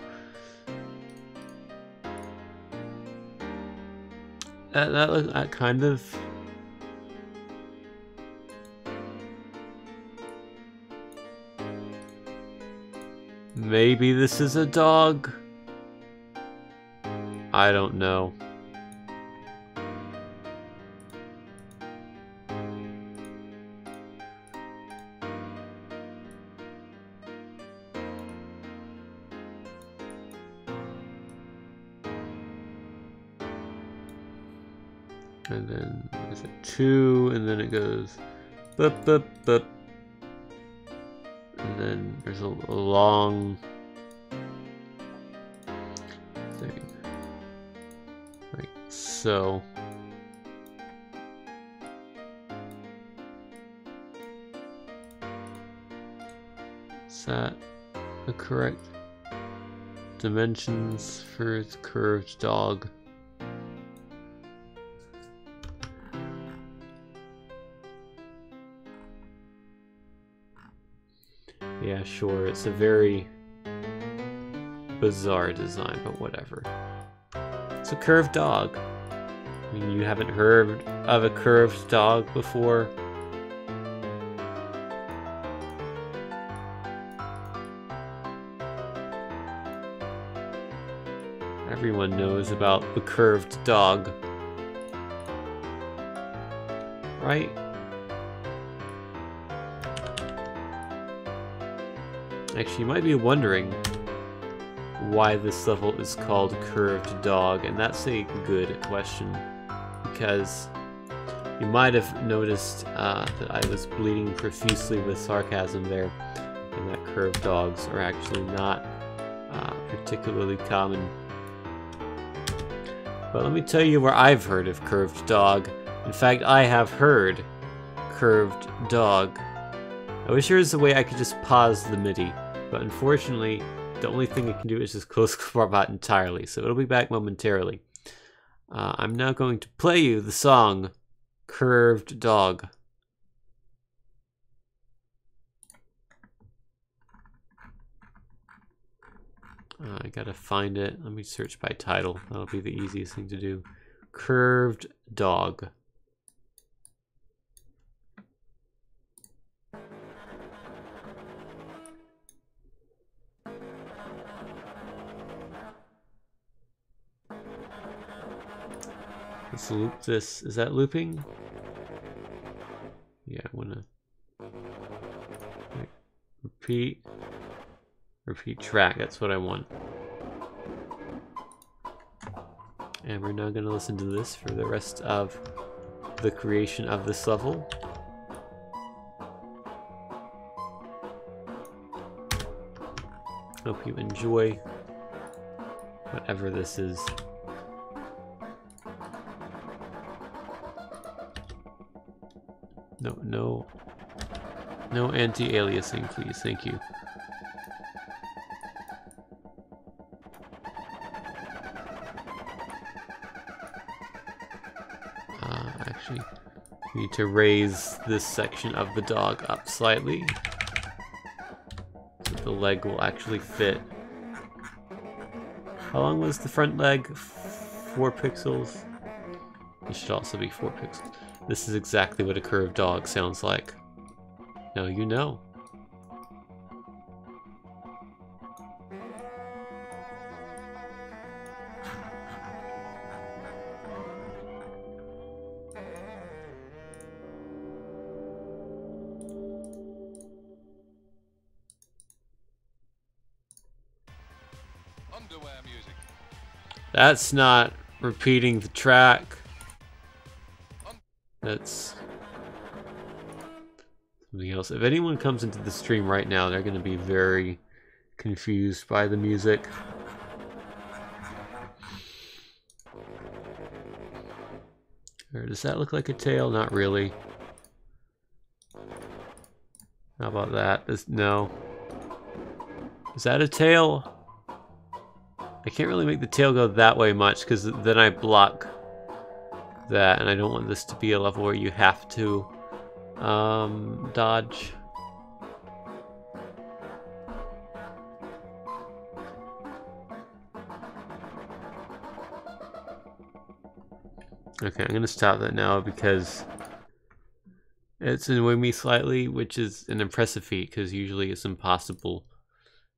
That kind of. Maybe this is a dog. I don't know. And then there's a 2, and then it goes bup bup bup. And then there's a long thing. Like so. Is that the correct dimensions for the curved dog? Yeah, sure, it's a very bizarre design, but whatever. It's a curved dog. I mean, you haven't heard of a curved dog before? Everyone knows about the curved dog, right? Actually, you might be wondering why this level is called Curved Dog, and that's a good question, because you might have noticed that I was bleeding profusely with sarcasm there, and that curved dogs are actually not particularly common. But let me tell you where I've heard of Curved Dog. In fact, I have heard Curved Dog. I wish there was a way I could just pause the MIDI, but unfortunately, the only thing it can do is just close Quarbot entirely, so it'll be back momentarily. I'm now going to play you the song Curved Dog. I gotta find it. Let me search by title. That'll be the easiest thing to do. Curved Dog. Let's loop this. Is that looping? Yeah, I wanna repeat. Repeat track, that's what I want. And we're now going to listen to this for the rest of the creation of this level. Hope you enjoy whatever this is. No anti-aliasing, please. Thank you. Actually, we need to raise this section of the dog up slightly so the leg will actually fit. How long was the front leg? 4 pixels? It should also be 4 pixels. This is exactly what a curved dog sounds like. Now you know. Underwear music. That's not repeating the track. That's something else. If anyone comes into the stream right now, they're going to be very confused by the music. Or does that look like a tail? Not really. How about that? No. Is that a tail? I can't really make the tail go that way much because then I block that, and I don't want this to be a level where you have to dodge. Okay, I'm gonna stop that now because it's annoying me slightly, which is an impressive feat because usually it's impossible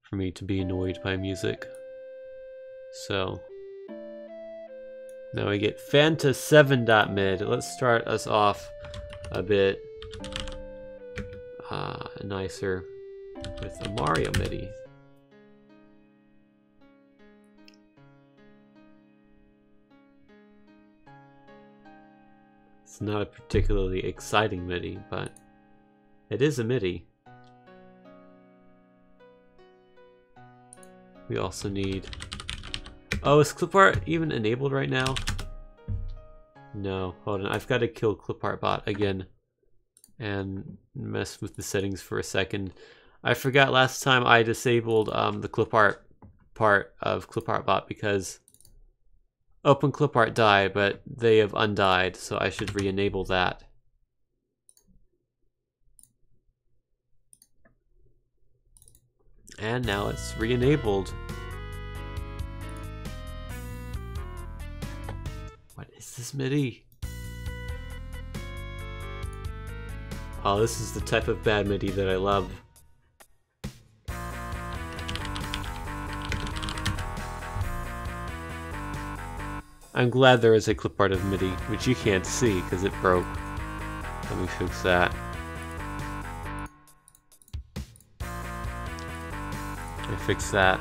for me to be annoyed by music. So now we get Fanta 7.mid. Let's start us off a bit nicer with the Mario MIDI. It's not a particularly exciting MIDI, but it is a MIDI. We also need... Oh, is clip art even enabled right now? No, hold on. I've got to kill clip art bot again and mess with the settings for a second. I forgot last time I disabled the clip art part of clip art bot because open clip art die, but they have undied, so I should re-enable that. And now it's re-enabled. What is this MIDI? Oh, this is the type of bad MIDI that I love. I'm glad there is a clip art of MIDI, which you can't see because it broke. Let me fix that. I fixed that.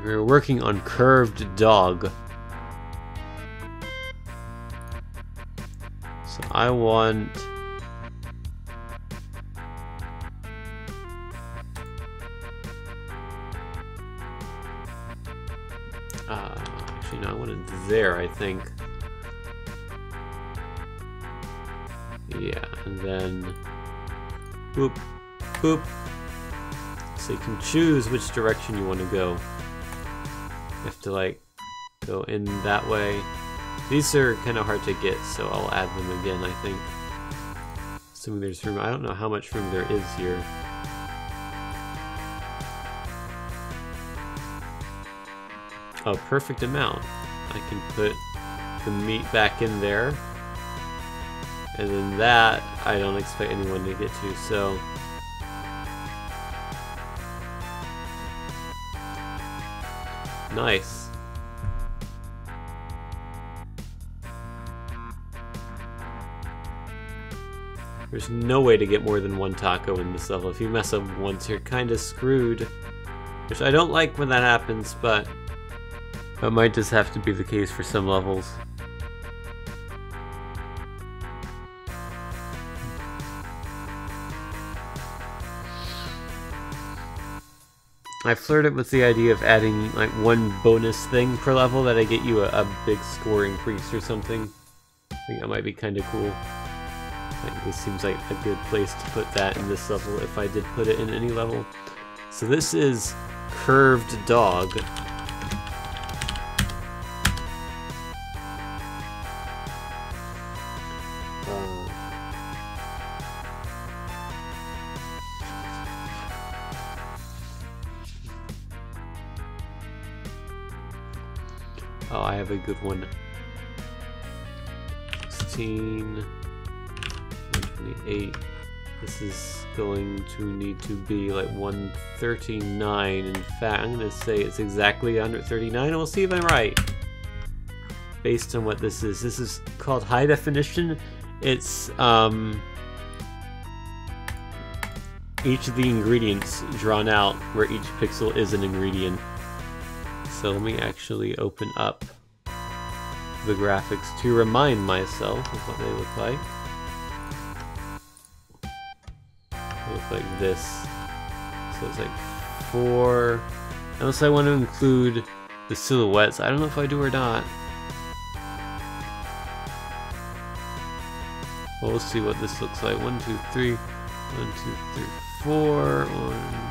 We're working on curved dog. So I want... actually no, I want it there, I think. Yeah, and then boop, boop. So you can choose which direction you want to go. You have to like go in that way. These are kind of hard to get, so I'll add them again, I think. Assuming there's room. I don't know how much room there is here. Oh, perfect amount. I can put the meat back in there. And then that, I don't expect anyone to get to, so... Nice. There's no way to get more than one taco in this level. If you mess up once, you're kind of screwed. Which I don't like when that happens, but that might just have to be the case for some levels. I flirted with the idea of adding like one bonus thing per level that I get you a big score increase or something. I think that might be kind of cool. Like, this seems like a good place to put that in this level if I did put it in any level. So this is Curved Dog. Oh, I have a good one. 16, 128. This is going to need to be like 139. In fact, I'm going to say it's exactly 139, and we'll see if I'm right. Based on what this is. This is called High Definition. It's each of the ingredients drawn out where each pixel is an ingredient. So let me actually open up the graphics to remind myself of what they look like. They look like this. So it's like 4. Unless I want to include the silhouettes. I don't know if I do or not. Well, we'll see what this looks like. 1, 2, 3. 1, 2, 3, 4. 1.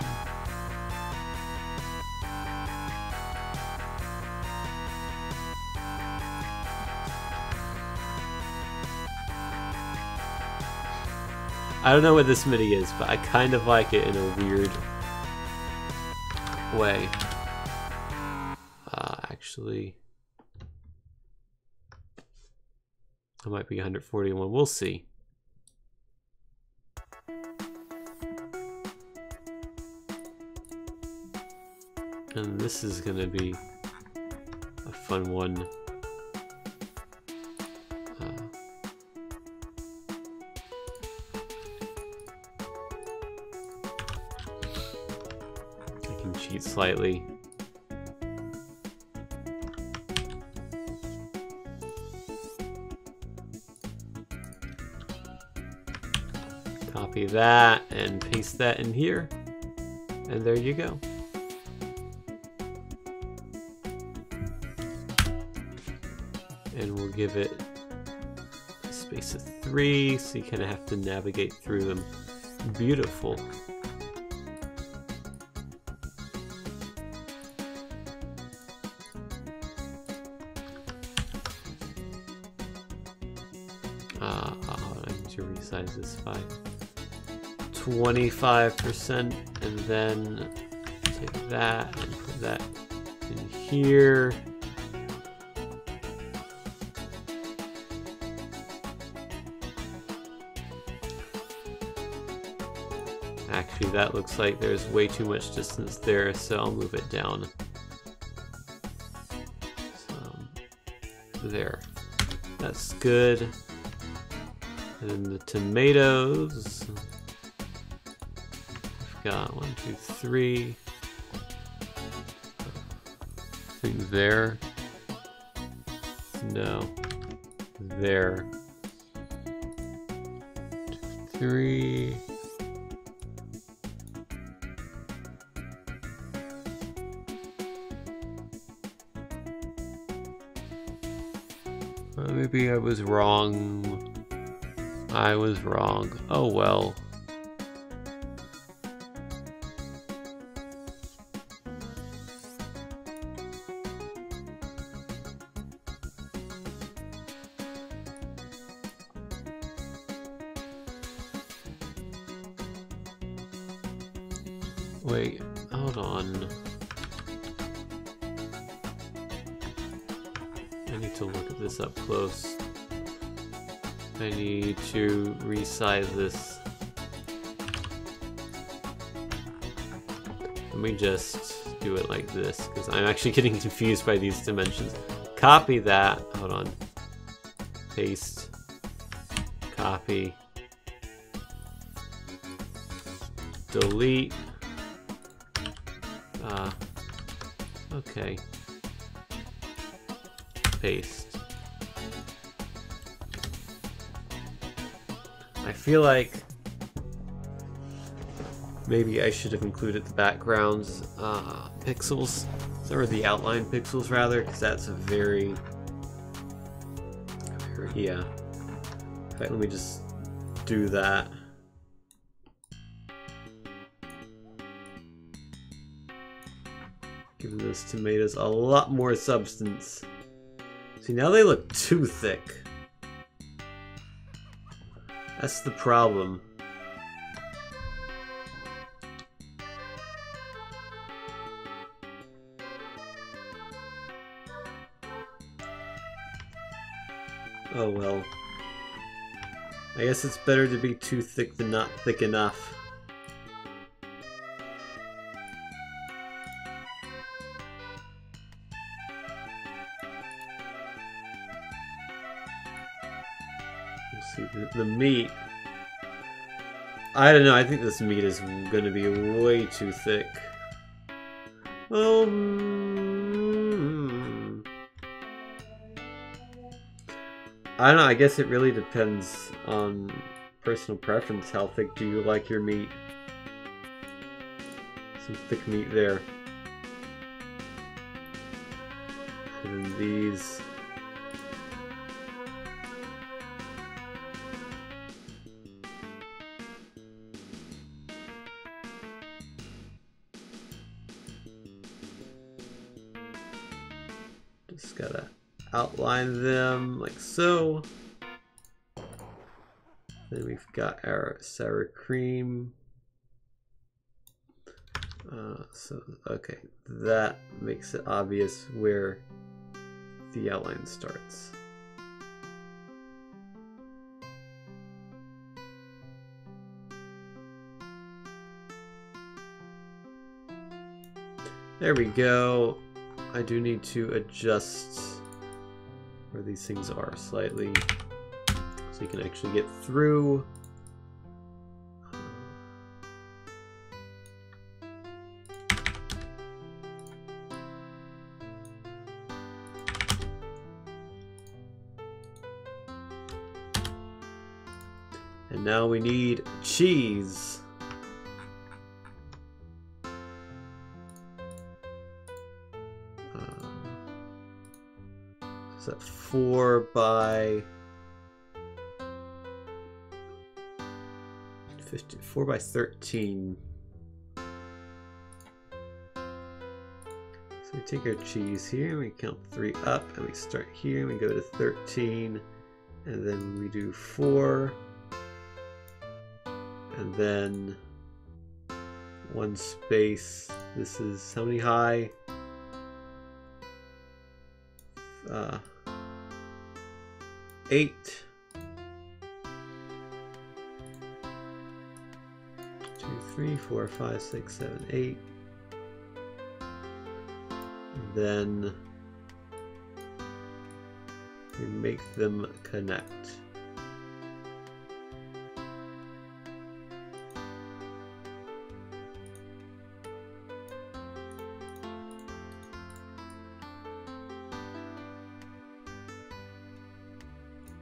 I don't know what this MIDI is, but I kind of like it in a weird way. Actually, I might be 141. We'll see. And this is gonna be a fun one. Cheat slightly. Copy that and paste that in here, and there you go. And we'll give it a space of 3, so you kind of have to navigate through them. Beautiful. I need to resize this by 25%, and then take that and put that in here. Actually, that looks like there's way too much distance there, so I'll move it down. So, there. That's good. And then the tomatoes. We've got 1, 2, 3. I think there. No. There. 2, 3. Maybe I was wrong. I was wrong. Oh well. Wait, hold on. I need to look at this up close. I need to resize this. Let me just do it like this, because I'm actually getting confused by these dimensions. Copy that. Hold on. Paste. Copy. delete. Okay. Paste. I feel like maybe I should have included the backgrounds pixels, or the outline pixels rather, because that's a very, yeah. In fact, let me just do that. Giving those tomatoes a lot more substance. See, now they look too thick. That's the problem. Oh well. I guess it's better to be too thick than not thick enough. Let's see, the meat. I don't know, I think this meat is going to be way too thick. I don't know, I guess it really depends on personal preference. How thick do you like your meat? Some thick meat there. And then these. Just gotta outline them like so. Then we've got our sour cream. So, okay, that makes it obvious where the outline starts. There we go. I do need to adjust where these things are slightly so you can actually get through. And now we need cheese. Is that 4 by 50, 4 by 13. So we take our cheese here, and we count 3 up, and we start here, and we go to 13, and then we do 4, and then 1 space. This is how many high? 8. 2, 3, 4, 5, 6, 7, 8. And then we make them connect.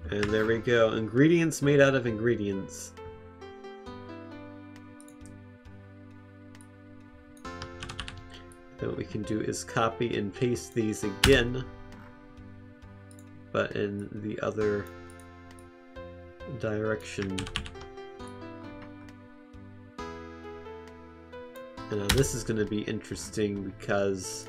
And there we go. Ingredients made out of ingredients. Then what we can do is copy and paste these again, but in the other direction. And now this is going to be interesting because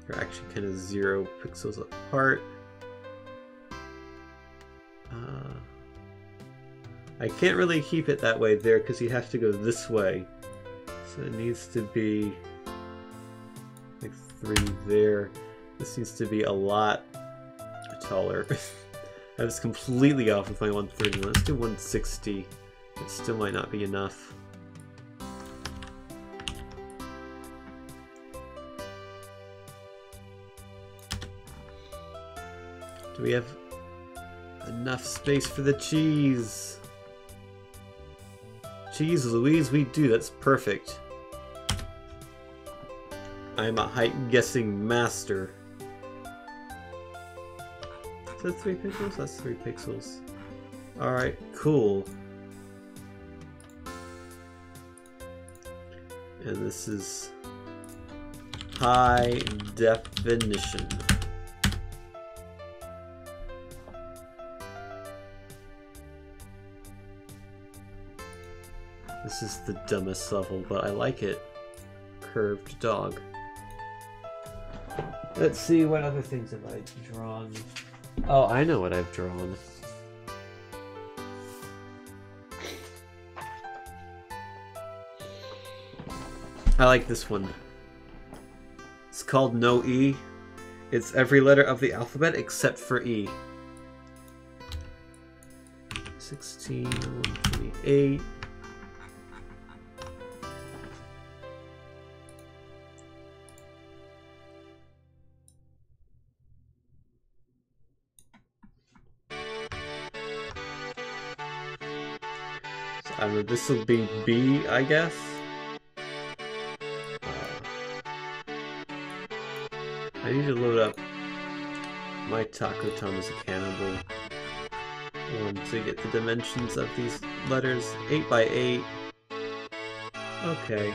they're actually kind of 0 pixels apart. I can't really keep it that way there because you have to go this way. So it needs to be like 3 there. This needs to be a lot taller. I was completely off with my 130. Let's do 160. It still might not be enough. Do we have enough space for the cheese? Jeez Louise, we do. That's perfect. I'm a height guessing master. Is that 3 pixels? That's 3 pixels. Alright, cool. And this is high definition. This is the dumbest level, but I like it. Curved dog. Let's see, what other things have I drawn? Oh, I know what I've drawn. I like this one. It's called No E. It's every letter of the alphabet except for E. 16, 128. I don't know, this will be B, I guess. I need to load up my Taco Tom as a cannibal one to get the dimensions of these letters. 8 by 8. Okay.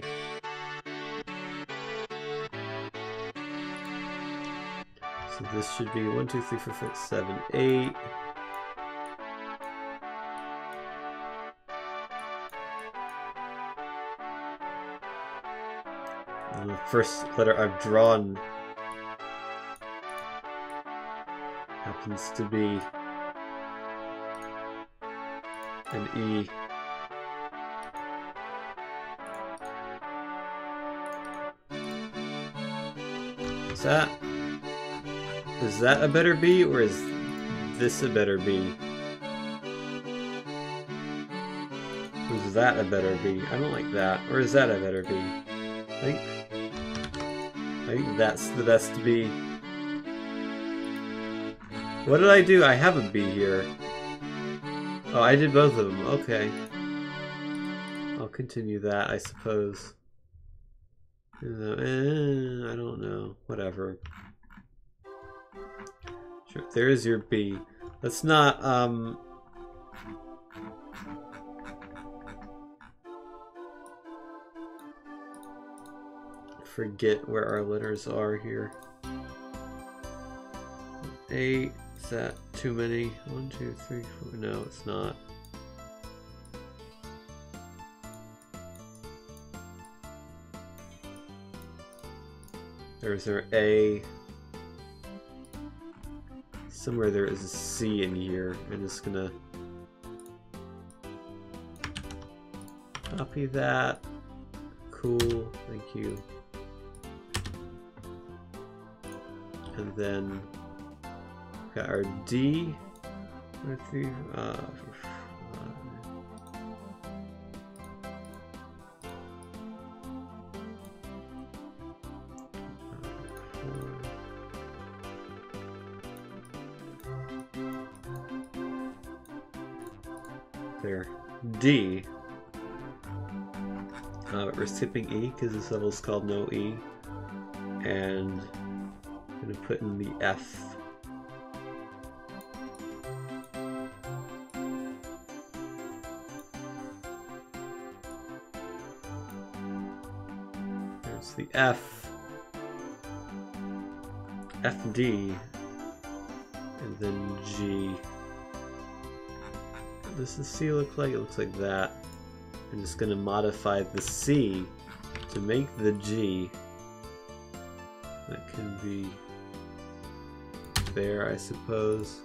So this should be 1, 2, 3, 4, 5, 6, 7, 8. And the first letter I've drawn happens to be an E. Is that a better B, or is this a better B? Or is that a better B? I don't like that. Or is that a better B? I think that's the best B. What did I do? I have a B here. Oh, I did both of them. Okay. I'll continue that, I suppose. I don't know. Whatever. Sure, there is your B. Let's not, forget where our letters are here. 8. Is that too many? 1, 2, 3, 4. No, it's not. There's our A. Somewhere there is a C in here. I'm just gonna copy that. Cool, thank you. And then got our D. There. D. We're skipping E because this level is called No E. And I'm going to put in the F. There's the F. FD. And then G. What does the C look like? It looks like that. I'm just going to modify the C to make the G. That can be there, I suppose.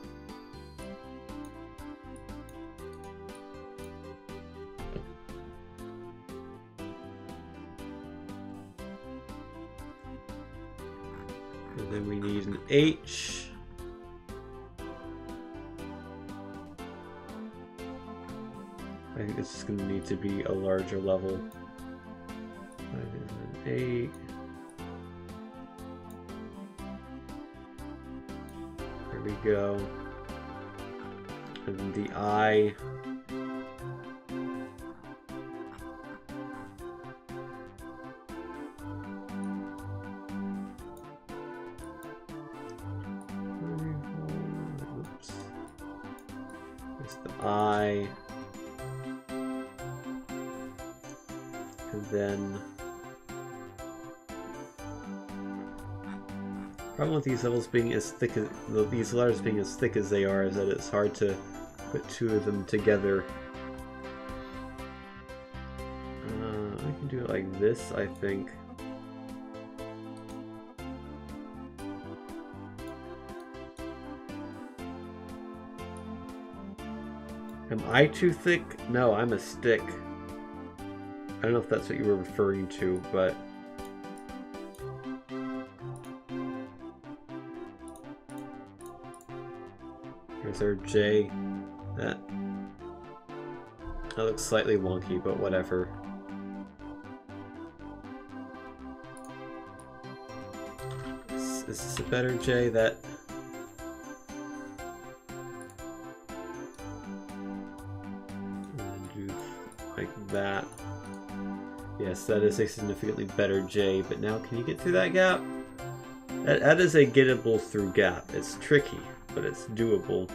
And then we need an H. I think this is going to need to be a larger level. 5 and 8. There we go. And then the I. There's the eye. And then... problem with these levels being as thick as... these letters being as thick as they are is that it's hard to put two of them together. I can do it like this, I think. Am I too thick? No, I'm a stick. I don't know if that's what you were referring to, but... here's our J. That looks slightly wonky, but whatever. Is this a better J? That... do like that. Yes, that is a significantly better J, but now can you get through that gap? That is a gettable through gap. It's tricky, but it's doable.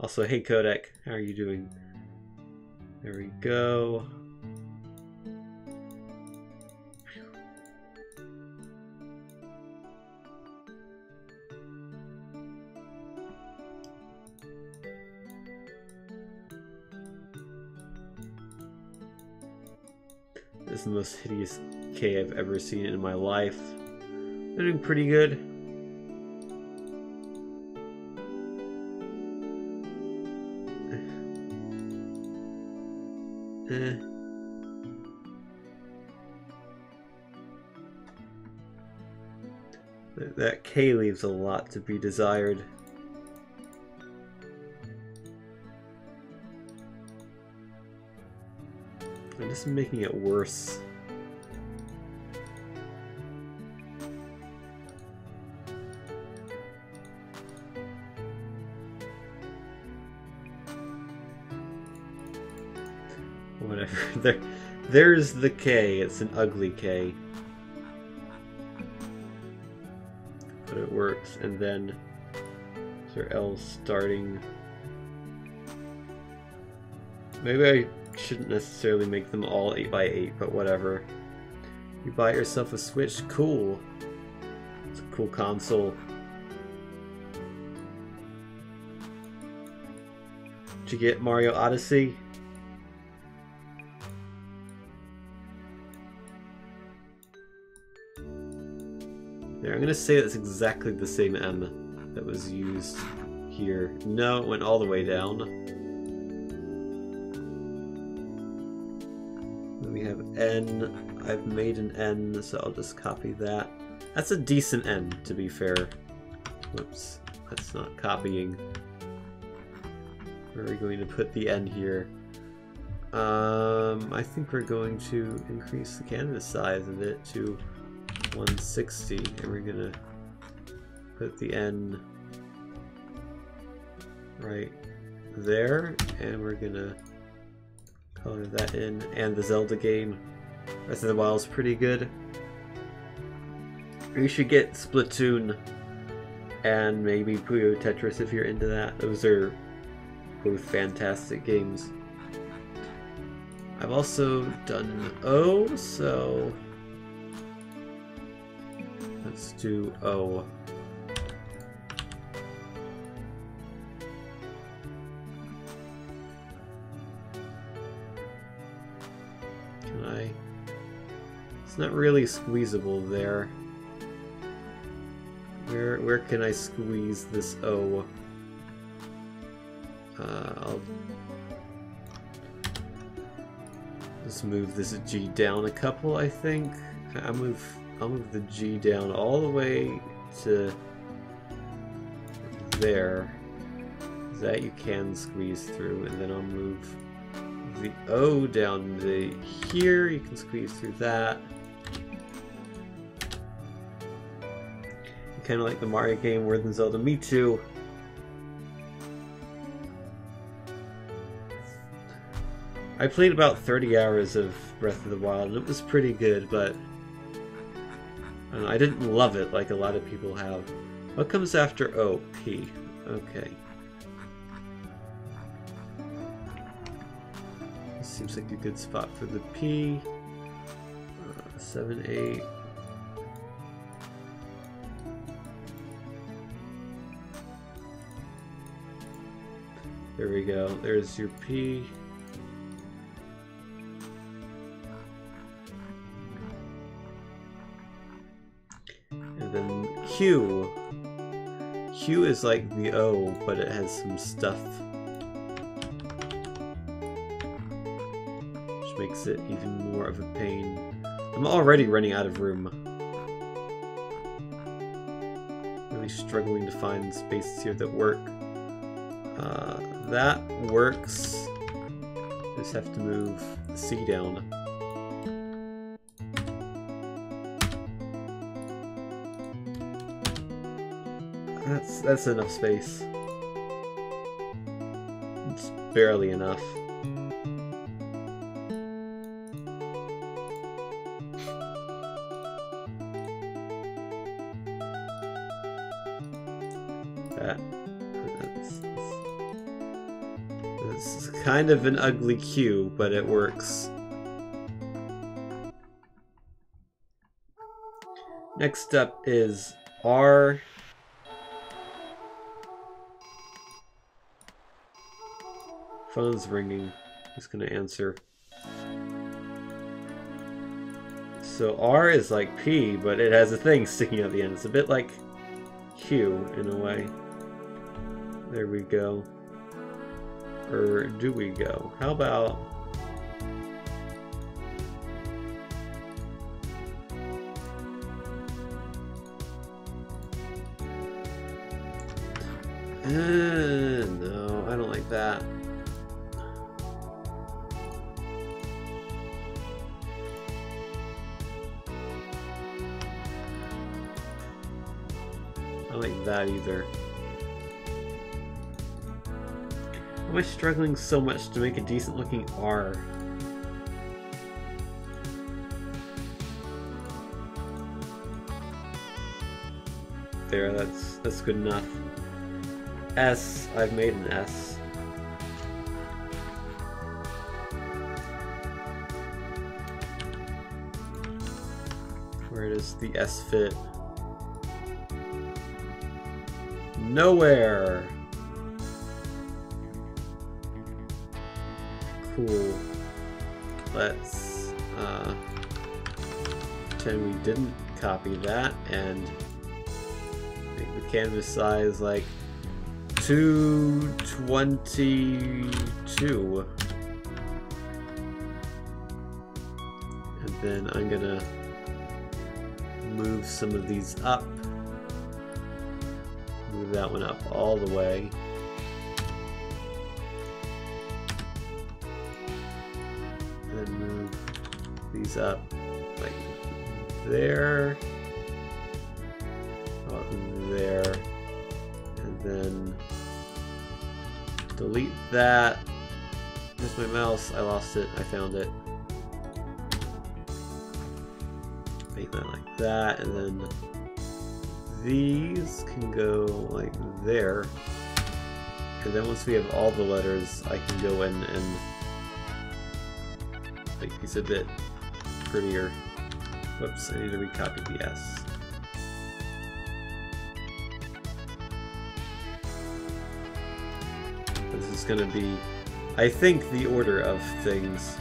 Also, hey Codec, how are you doing? There we go. This is the most hideous K I've ever seen in my life. They're doing pretty good. That K leaves a lot to be desired. I'm just making it worse. Whatever. There's the K. It's an ugly K. But it works. And then is there L starting? Maybe I shouldn't necessarily make them all 8x8, but whatever. You buy yourself a Switch? Cool. It's a cool console. Did you get Mario Odyssey? There, I'm gonna say that's exactly the same M that was used here. No, it went all the way down. Then we have N. I've made an N, so I'll just copy that. That's a decent N, to be fair. Whoops, that's not copying. Where are we going to put the N here? I think we're going to increase the canvas size of it to 160, and we're gonna put the N right there, and we're gonna color that in. And the Zelda game, Breath of the Wild, is pretty good. You should get Splatoon and maybe Puyo Tetris if you're into that. Those are both fantastic games. I've also done O, so let's do O. Can I? It's not really squeezable there. Where can I squeeze this O? I'll just move this G down a couple, I think. I'll move the G down all the way to there. That you can squeeze through, and then I'll move the O down to here. You can squeeze through that. Kind of like the Mario game, More Than Zelda. Me too. I played about 30 hours of Breath of the Wild, and it was pretty good, but I didn't love it like a lot of people have. What comes after O? P. Okay. This seems like a good spot for the P. 7, 8. There we go. There's your P. And then Q. Q is like the O, but it has some stuff. Which makes it even more of a pain. I'm already running out of room. Really struggling to find spaces here that work. That works. Just have to move the C down. That's enough space. It's barely enough. It's kind of an ugly Q, but it works. Next up is R. Phone's ringing. Who's gonna answer? So R is like P, but it has a thing sticking out the end. It's a bit like Q in a way. There we go. Or do we go? How about... no, I don't like that. I don't like that either. Why am I struggling so much to make a decent looking R? There, that's good enough. S, I've made an S. Where does the S fit? Nowhere! Cool. Let's pretend we didn't copy that and make the canvas size like 222. And then I'm gonna move some of these up. Move that one up all the way. And then move these up like there. About there. And then delete that. There's my mouse. I lost it. I found it. Make that like that, and then these can go like there. And then once we have all the letters, I can go in and make these a bit prettier. Whoops, I need to recopy the S. This is going to be, I think, the order of things.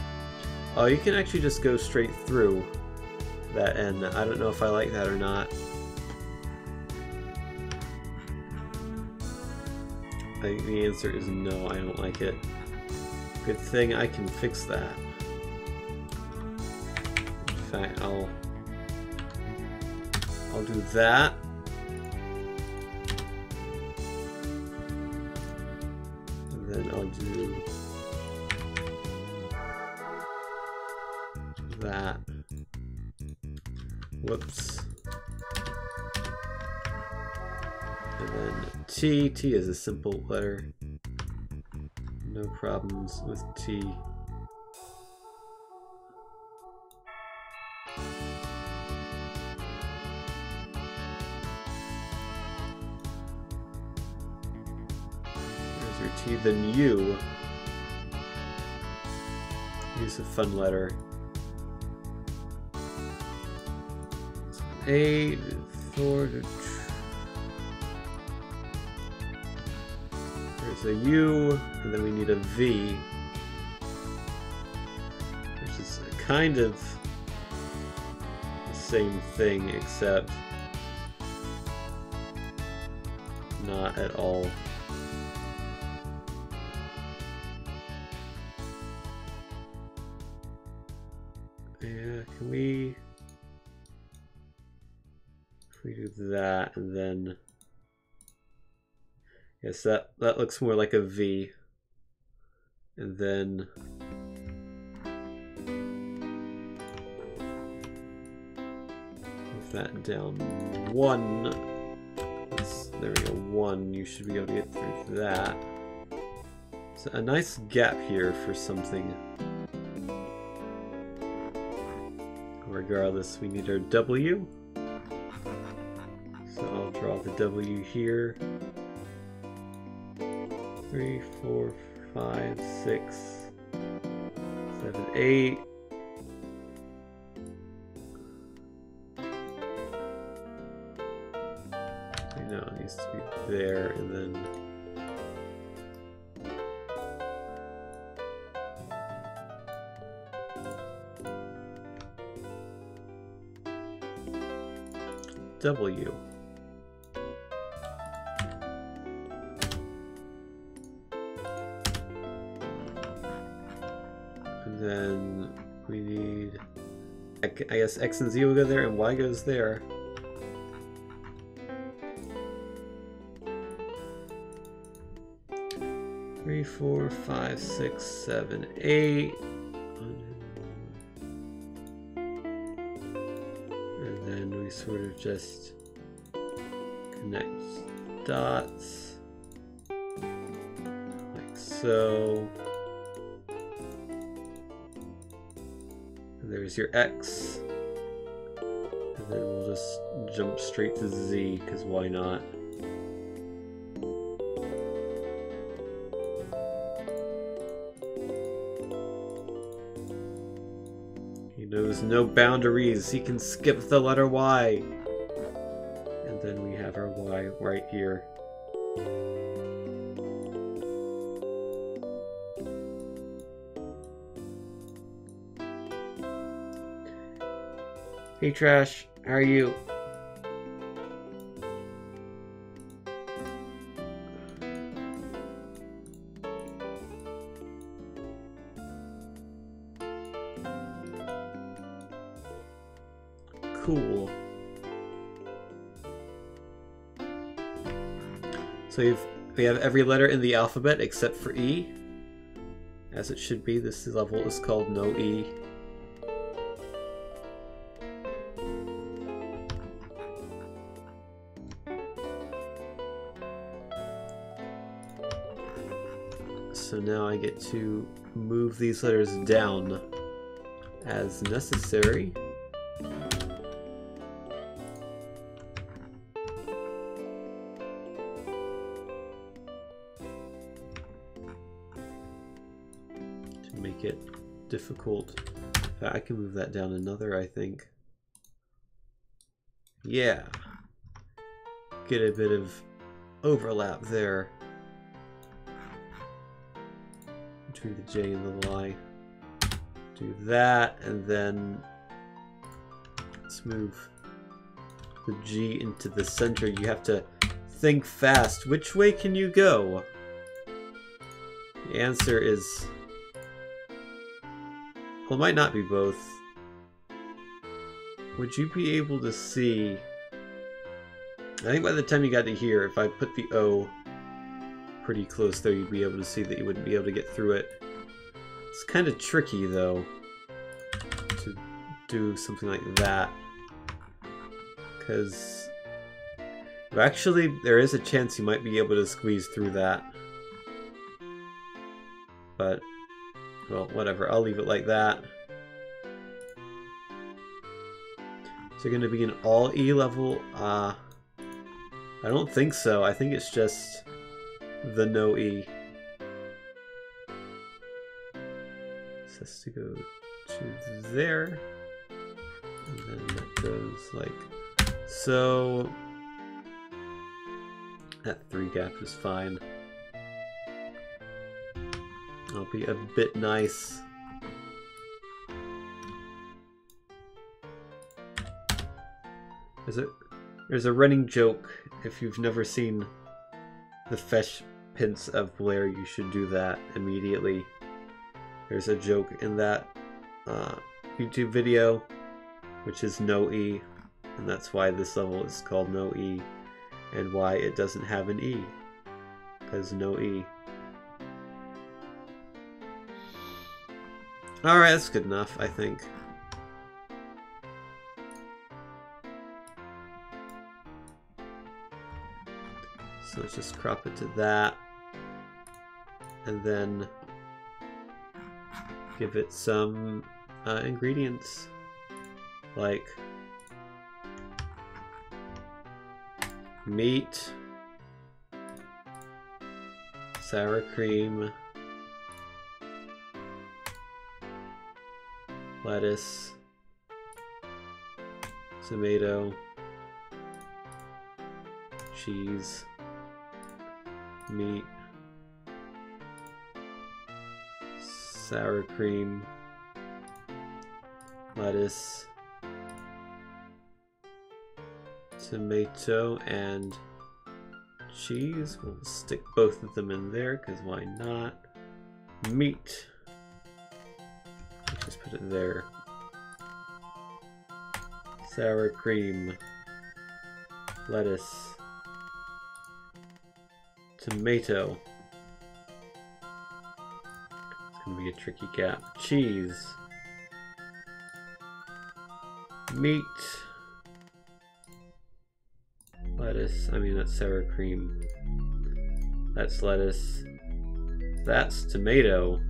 Oh, you can actually just go straight through that N. I don't know if I like that or not. I think the answer is no, I don't like it. Good thing I can fix that. In fact, I'll do that. And then I'll do that. Whoops. And then T. T is a simple letter. No problems with T. T, then U. Use a fun letter. A, 4, there's a U, and then we need a V, which is kind of the same thing, except not at all. Yeah, can we... If we do that, and then... Yes, that looks more like a V. And then... Move that down 1. There we go, 1. You should be able to get through that. So a nice gap here for something. Regardless, we need our W. So I'll draw the W here. 3, 4, 5, 6, 7, 8. I know it needs to be there, and then W. And then we need, I guess X and Z will go there and Y goes there. Three, 4, 5, 6, 7, 8. And then we sort of just connect dots like so. And there's your X. And then we'll just jump straight to Z, because why not? He knows no boundaries. He can skip the letter Y. And then we have our Y right here. Hey Trash, how are you? Cool. So we have every letter in the alphabet except for E. As it should be, this level is called No E. So now I get to move these letters down as necessary. To make it difficult. I can move that down another, I think. Yeah. Get a bit of overlap there between the J and the Y. Do that, and then let's move the G into the center. You have to think fast. Which way can you go? The answer is, well, it might not be both. Would you be able to see? I think by the time you got to here, if I put the O pretty close there, you'd be able to see that you wouldn't be able to get through it. It's kind of tricky, though, to do something like that. Because actually, there is a chance you might be able to squeeze through that. But, well, whatever. I'll leave it like that. Is it going to be an all E level? I don't think so. I think it's just the no E. this to go to there. And then that goes like so. That 3 gap is fine. I'll be a bit nice. There's a running joke. If you've never seen the Fetch Prince of Blair, you should do that immediately. There's a joke in that YouTube video, which is no E, and that's why this level is called no E, and why it doesn't have an E, because no E. Alright, that's good enough, I think. So let's just crop it to that, and then give it some ingredients, like meat, sour cream, lettuce, tomato, cheese, meat, sour cream, lettuce, tomato, and cheese. We'll stick both of them in there because why not? Meat. Let's just put it there. Sour cream, lettuce, tomato. It's gonna be a tricky gap. Cheese, meat, lettuce. I mean, that's sour cream. That's lettuce. That's tomato.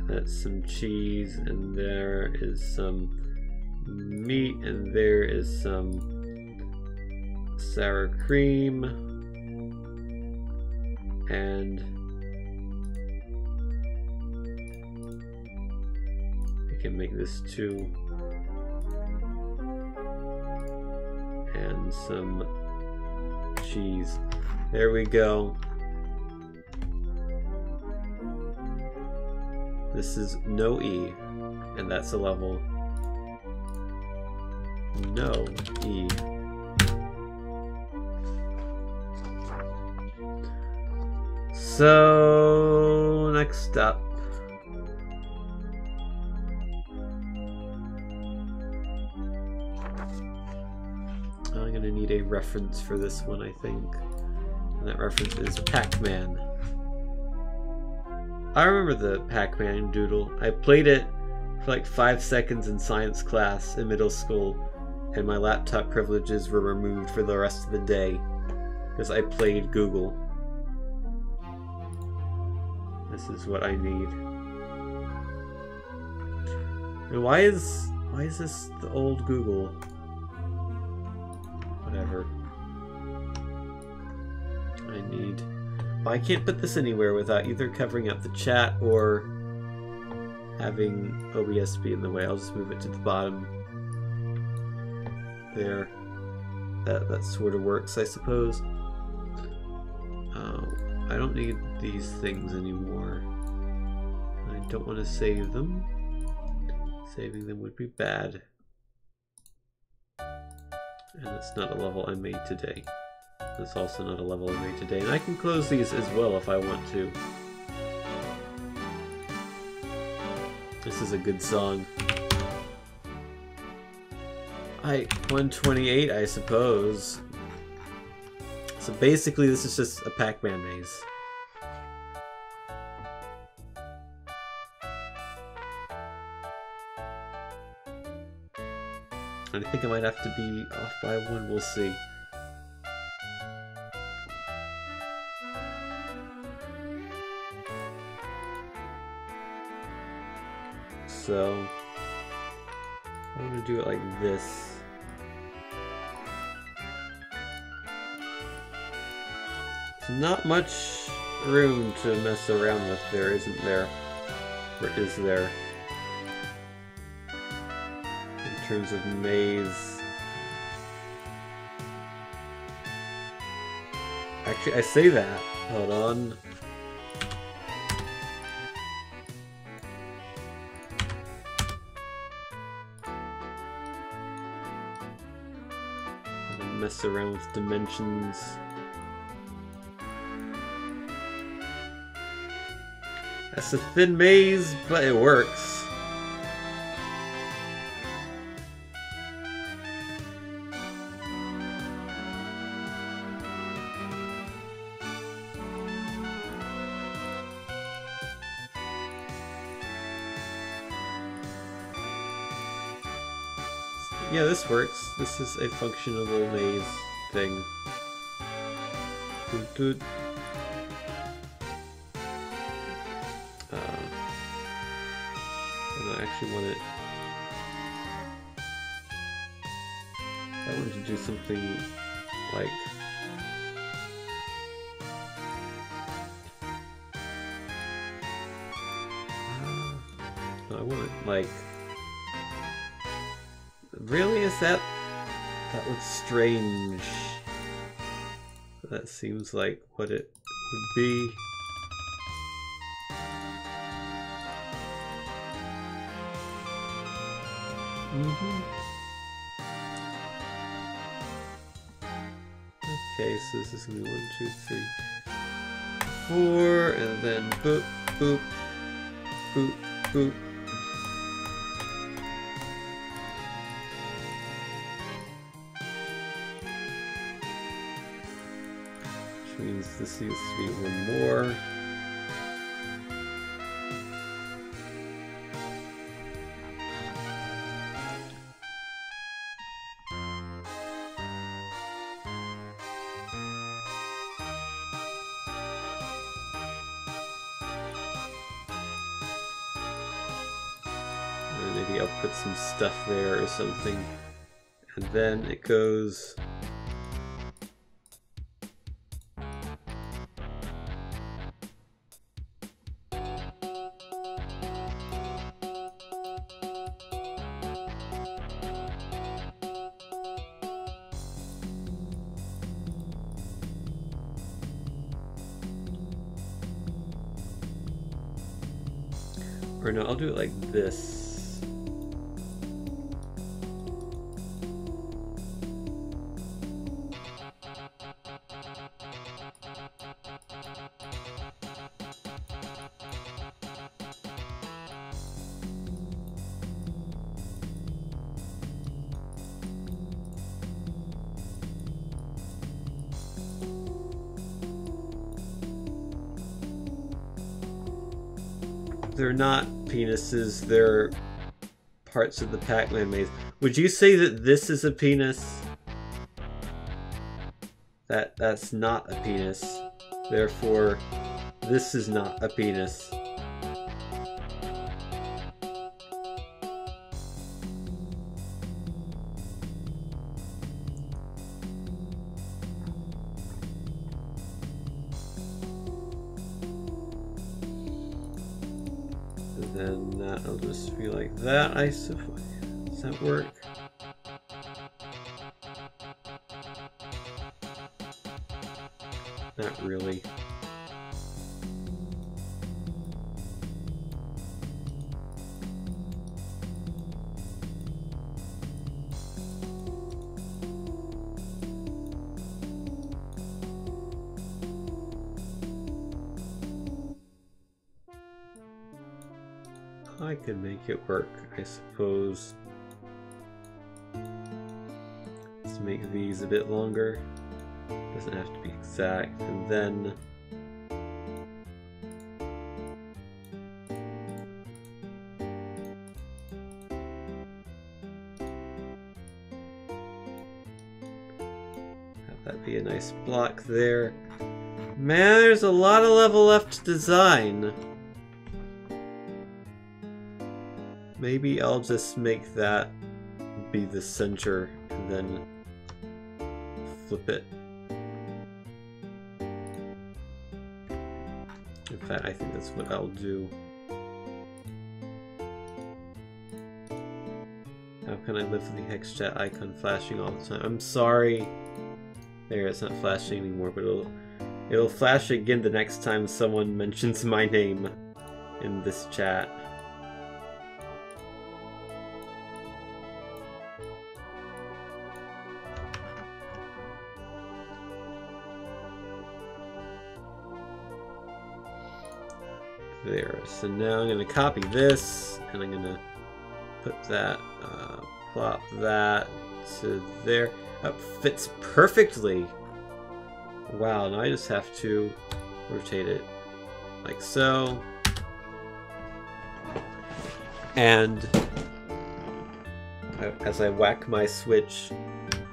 That's some cheese, and there is some meat, and there is some sour cream, and we can make this too, and some cheese. There we go. This is no E, and that's a level no E. So next up, I'm gonna need a reference for this one, I think, and that reference is Pac-Man. I remember the Pac-Man doodle. I played it for like 5 seconds in science class in middle school, and my laptop privileges were removed for the rest of the day because I played Google. This is what I need. And why is this the old Google? Whatever. I need. Well, I can't put this anywhere without either covering up the chat or having OBS be in the way. I'll just move it to the bottom. There. That sort of works, I suppose. I don't need these things anymore. I don't want to save them. Saving them would be bad. And it's not a level I made today. It's also not a level I made today. And I can close these as well if I want to. This is a good song. 128, I suppose. So basically this is just a Pac-Man maze. And I think I might have to be off by 1, we'll see. So I'm gonna do it like this. Not much room to mess around with there, isn't there? Or is there? In terms of maze. Actually, I say that. Hold on. Mess around with dimensions. That's a thin maze, but it works. Yeah, this works. This is a functional maze thing. Doot, doot. I actually want it. I want to do something like. I want it like. Really? Is that? That looks strange. That seems like what it would be. Okay, so this is gonna be 1, 2, 3, 4, and then boop, boop, boop, boop. Which means this needs to be one more. Maybe I'll put some stuff there or something. And then it goes... Or no, I'll do it like this. They're not penises, they're parts of the Pac-Man maze. Would you say that this is a penis? That's not a penis. Therefore, this is not a penis. Then that'll just be like that, I suppose. Does that work? Not really. I could make it work, I suppose. Let's make these a bit longer. Doesn't have to be exact. And then have that be a nice block there. Man, there's a lot of level left to design. Maybe I'll just make that be the center and then flip it. In fact, I think that's what I'll do. How can I live with the hex chat icon flashing all the time? I'm sorry. There, it's not flashing anymore, but it'll flash again the next time someone mentions my name in this chat. There. So now I'm going to copy this, and I'm going to put that, plop that to there. That fits perfectly. Wow, now I just have to rotate it like so. And as I whack my switch,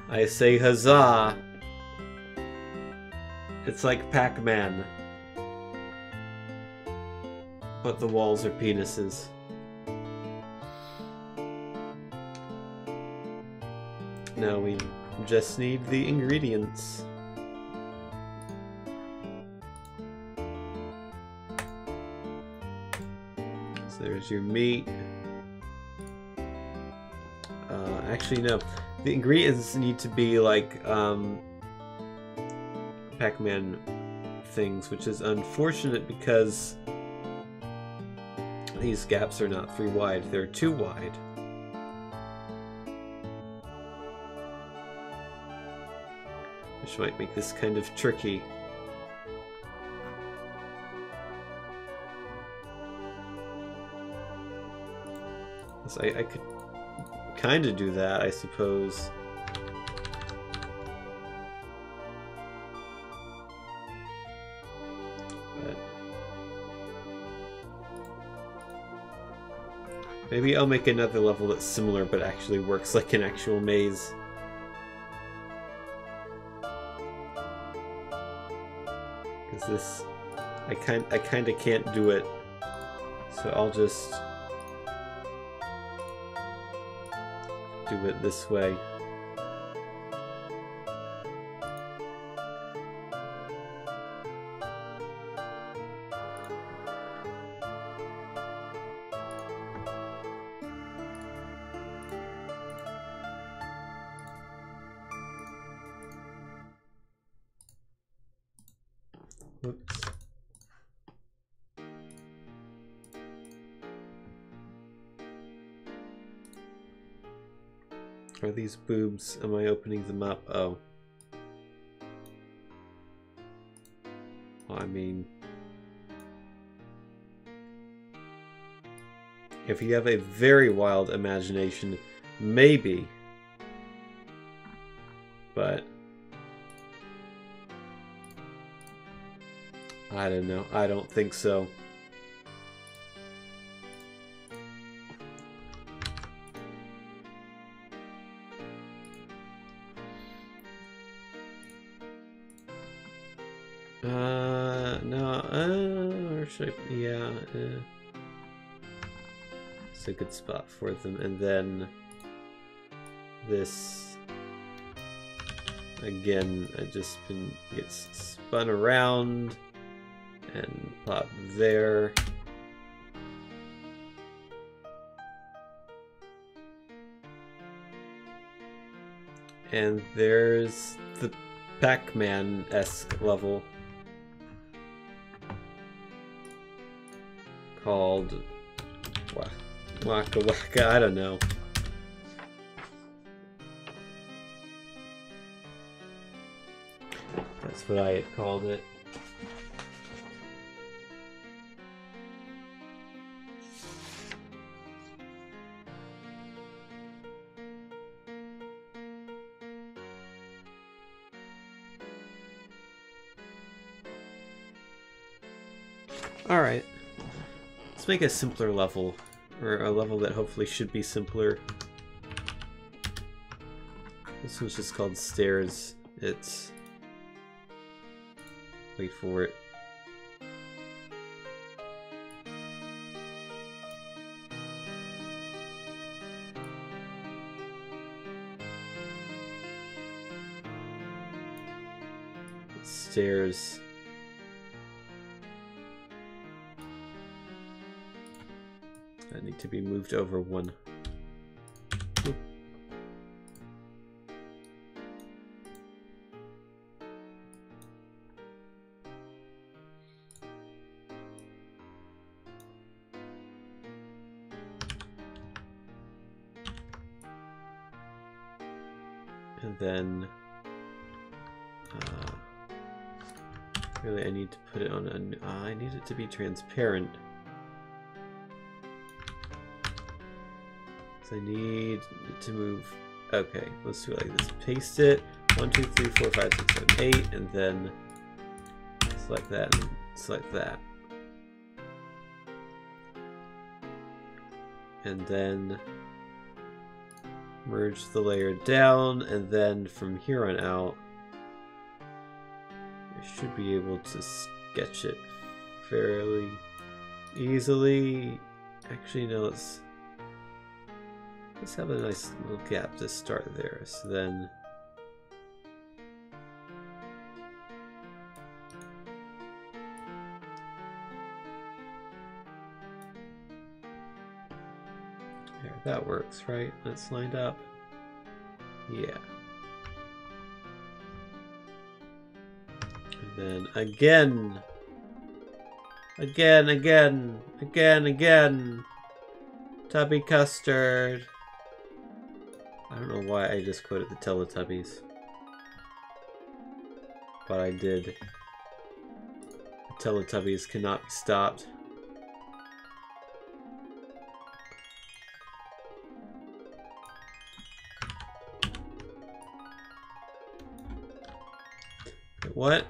I say huzzah! It's like Pac-Man. But the walls are penises. Now we just need the ingredients. So there's your meat. Actually, no. The ingredients need to be like Pac-Man things, which is unfortunate because these gaps are not 3 wide, they're 2 wide. Which might make this kind of tricky. So I could kind of do that, I suppose. Maybe I'll make another level that's similar but actually works like an actual maze. Because this... I kinda can't do it. So I'll just... do it this way. Whoops. Are these boobs? Am I opening them up? Oh. Well, I mean... if you have a very wild imagination, maybe. But... I don't know. I don't think so. No, or should I, yeah, it's a good spot for them. And then this, again, I just gets spun around and pop there. And there's the Pac-Man-esque level called Waka Waka, I don't know. That's what I had called it. Alright, let's make a simpler level, or a level that hopefully should be simpler. This one's just called Stairs. It's... wait for it. Stairs. That need to be moved over one. Oop. And then really I need to put it on a I need it to be transparent. So I need it to move. Okay, let's do it like this. Paste it. 1, 2, 3, 4, 5, 6, 7, 8, and then select that and select that. And then merge the layer down, and then from here on out I should be able to sketch it fairly easily. Actually, no, let's have a nice little gap to start there. So then there, that works, right? That's lined up. Yeah. And then again. Tubby custard. I don't know why I just quoted the Teletubbies. But I did. The Teletubbies cannot be stopped. What?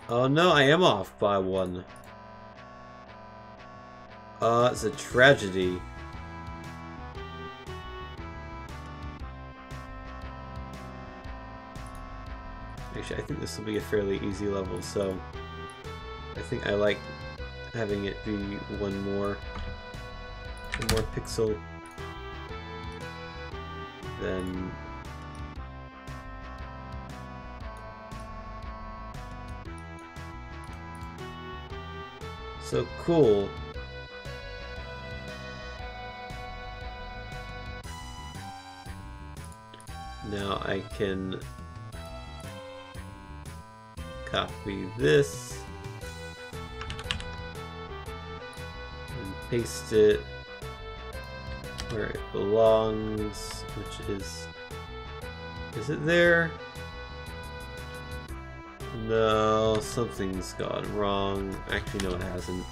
Oh no, I am off by 1. It's a tragedy. Actually, I think this will be a fairly easy level, so I think I like having it be one more pixel than so cool. Now I can copy this and paste it where it belongs, which is it there? No, something's gone wrong. Actually, no, it hasn't.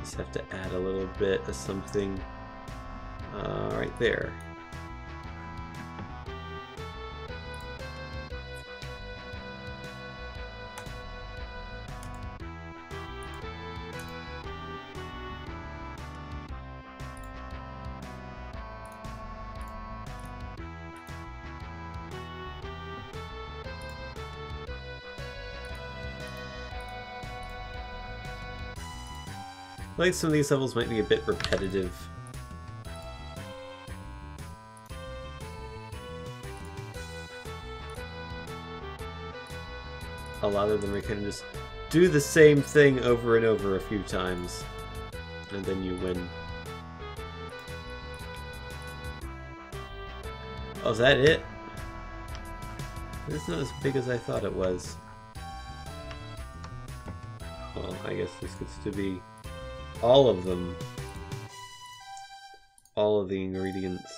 Just have to add a little bit of something right there. I think some of these levels might be a bit repetitive. A lot of them are kind of just do the same thing over and over a few times, and then you win. Oh, is that it? It's not as big as I thought it was. Well, I guess this gets to be all of them. All of the ingredients.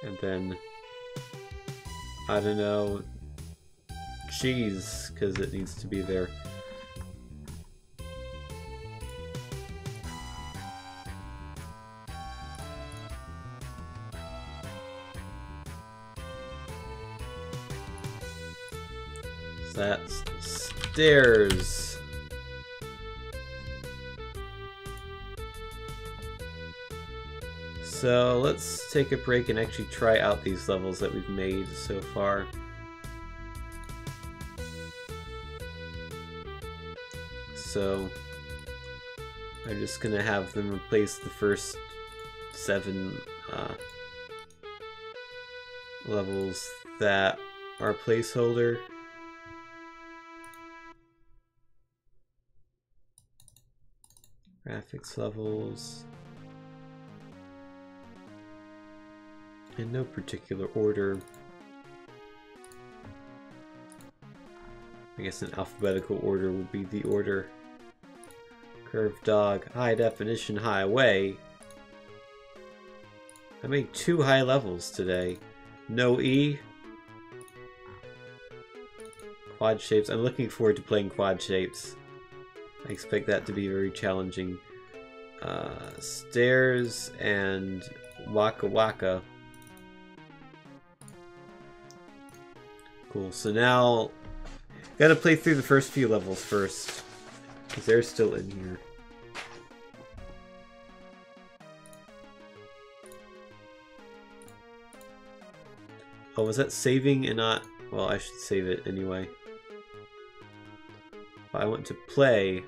And then, I don't know, cheese, because it needs to be there. That's stairs. So let's take a break and actually try out these levels that we've made so far. So I'm just gonna have them replace the first 7 levels that are placeholder. graphics levels. In no particular order. I guess in alphabetical order would be the order. Curved dog, high definition highway. I made 2 high levels today. No E. Quad shapes. I'm looking forward to playing quad shapes. I expect that to be very challenging. Stairs and Waka Waka. Cool. So now, gotta play through the first few levels first, because they're still in here. Oh, was that saving and not... Well, I should save it anyway. If I want to play...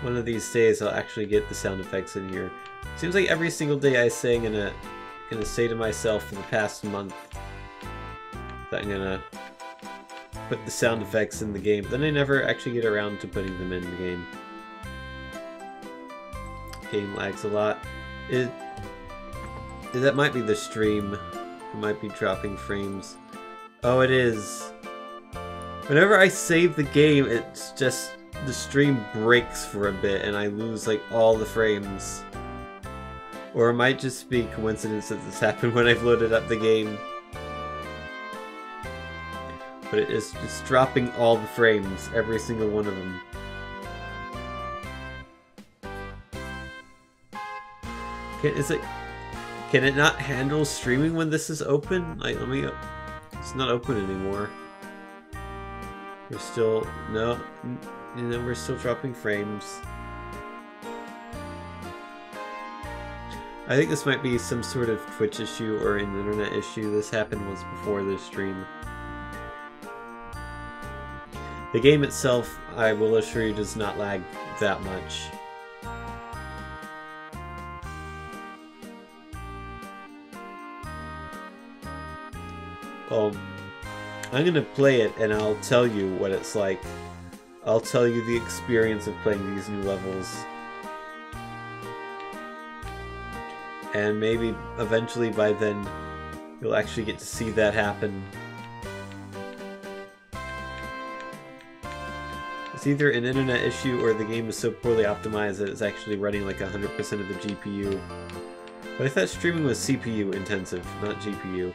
One of these days I'll actually get the sound effects in here. Seems like every single day I say I'm gonna say to myself for the past month that I'm gonna put the sound effects in the game. Then I never actually get around to putting them in the game. Game lags a lot. That might be the stream. It might be dropping frames. Oh, it is. Whenever I save the game, it's just the stream breaks for a bit and I lose like all the frames. Or it might just be coincidence that this happened when I've loaded up the game. But it is just dropping all the frames, every single one of them. Can it not handle streaming when this is open? Like, let me... It's not open anymore. We're still... No. You know, we're still dropping frames. I think this might be some sort of Twitch issue or an internet issue. This happened once before this stream. The game itself, I will assure you, does not lag that much. I'm gonna play it and I'll tell you what it's like. I'll tell you the experience of playing these new levels. And maybe eventually by then you'll actually get to see that happen. It's either an internet issue or the game is so poorly optimized that it's actually running like 100% of the GPU. But I thought streaming was CPU intensive, not GPU.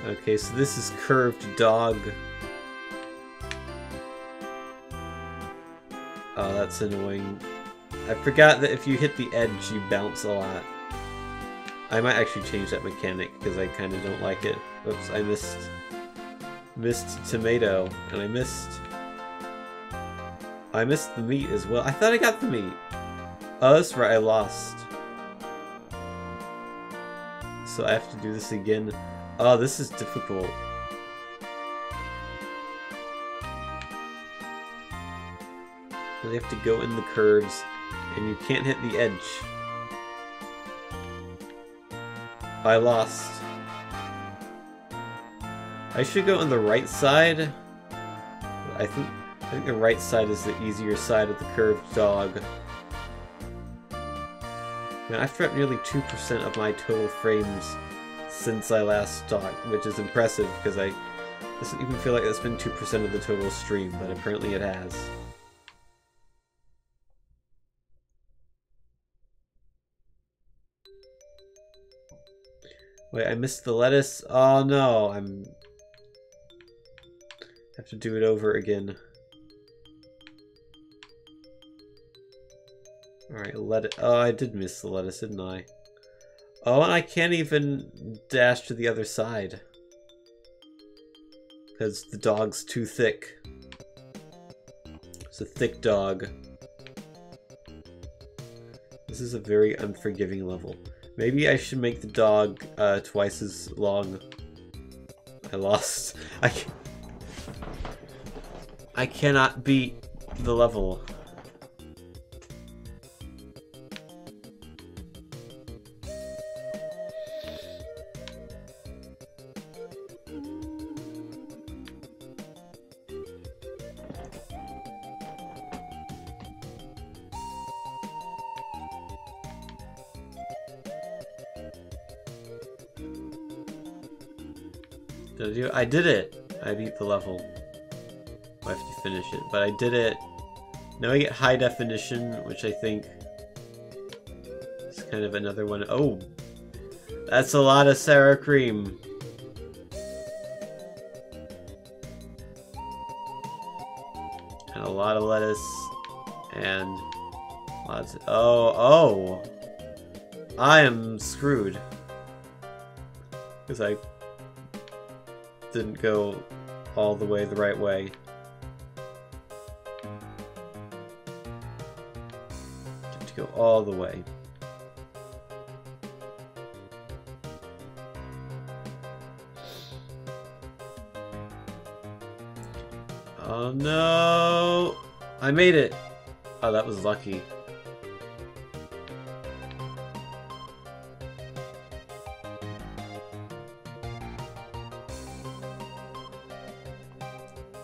Okay, so this is Curved Dog. Oh, that's annoying. I forgot that if you hit the edge, you bounce a lot. I might actually change that mechanic because I kind of don't like it. Oops, I missed tomato, and I missed the meat as well. I thought I got the meat. Oh, that's right, I lost. So I have to do this again. Oh, this is difficult. You have to go in the curves, and you can't hit the edge. I lost. I should go on the right side. I think the right side is the easier side of the Curved Dog. Man, I've dropped nearly 2% of my total frames since I last talked, which is impressive because it doesn't even feel like that's been 2% of the total stream, but apparently it has. Wait, I missed the lettuce. Oh no, have to do it over again. Alright, oh, I did miss the lettuce, didn't I? Oh, and I can't even dash to the other side. Because the dog's too thick. It's a thick dog. This is a very unforgiving level. Maybe I should make the dog twice as long. I lost. I cannot beat the level. I did it! I beat the level. I have to finish it, but I did it. Now I get high definition, which I think is kind of another one. Oh! That's a lot of sour cream. And a lot of lettuce. And lots of... Oh! I am screwed. Because I didn't go all the way the right way. Have to go all the way. Oh no! I made it! Oh, that was lucky.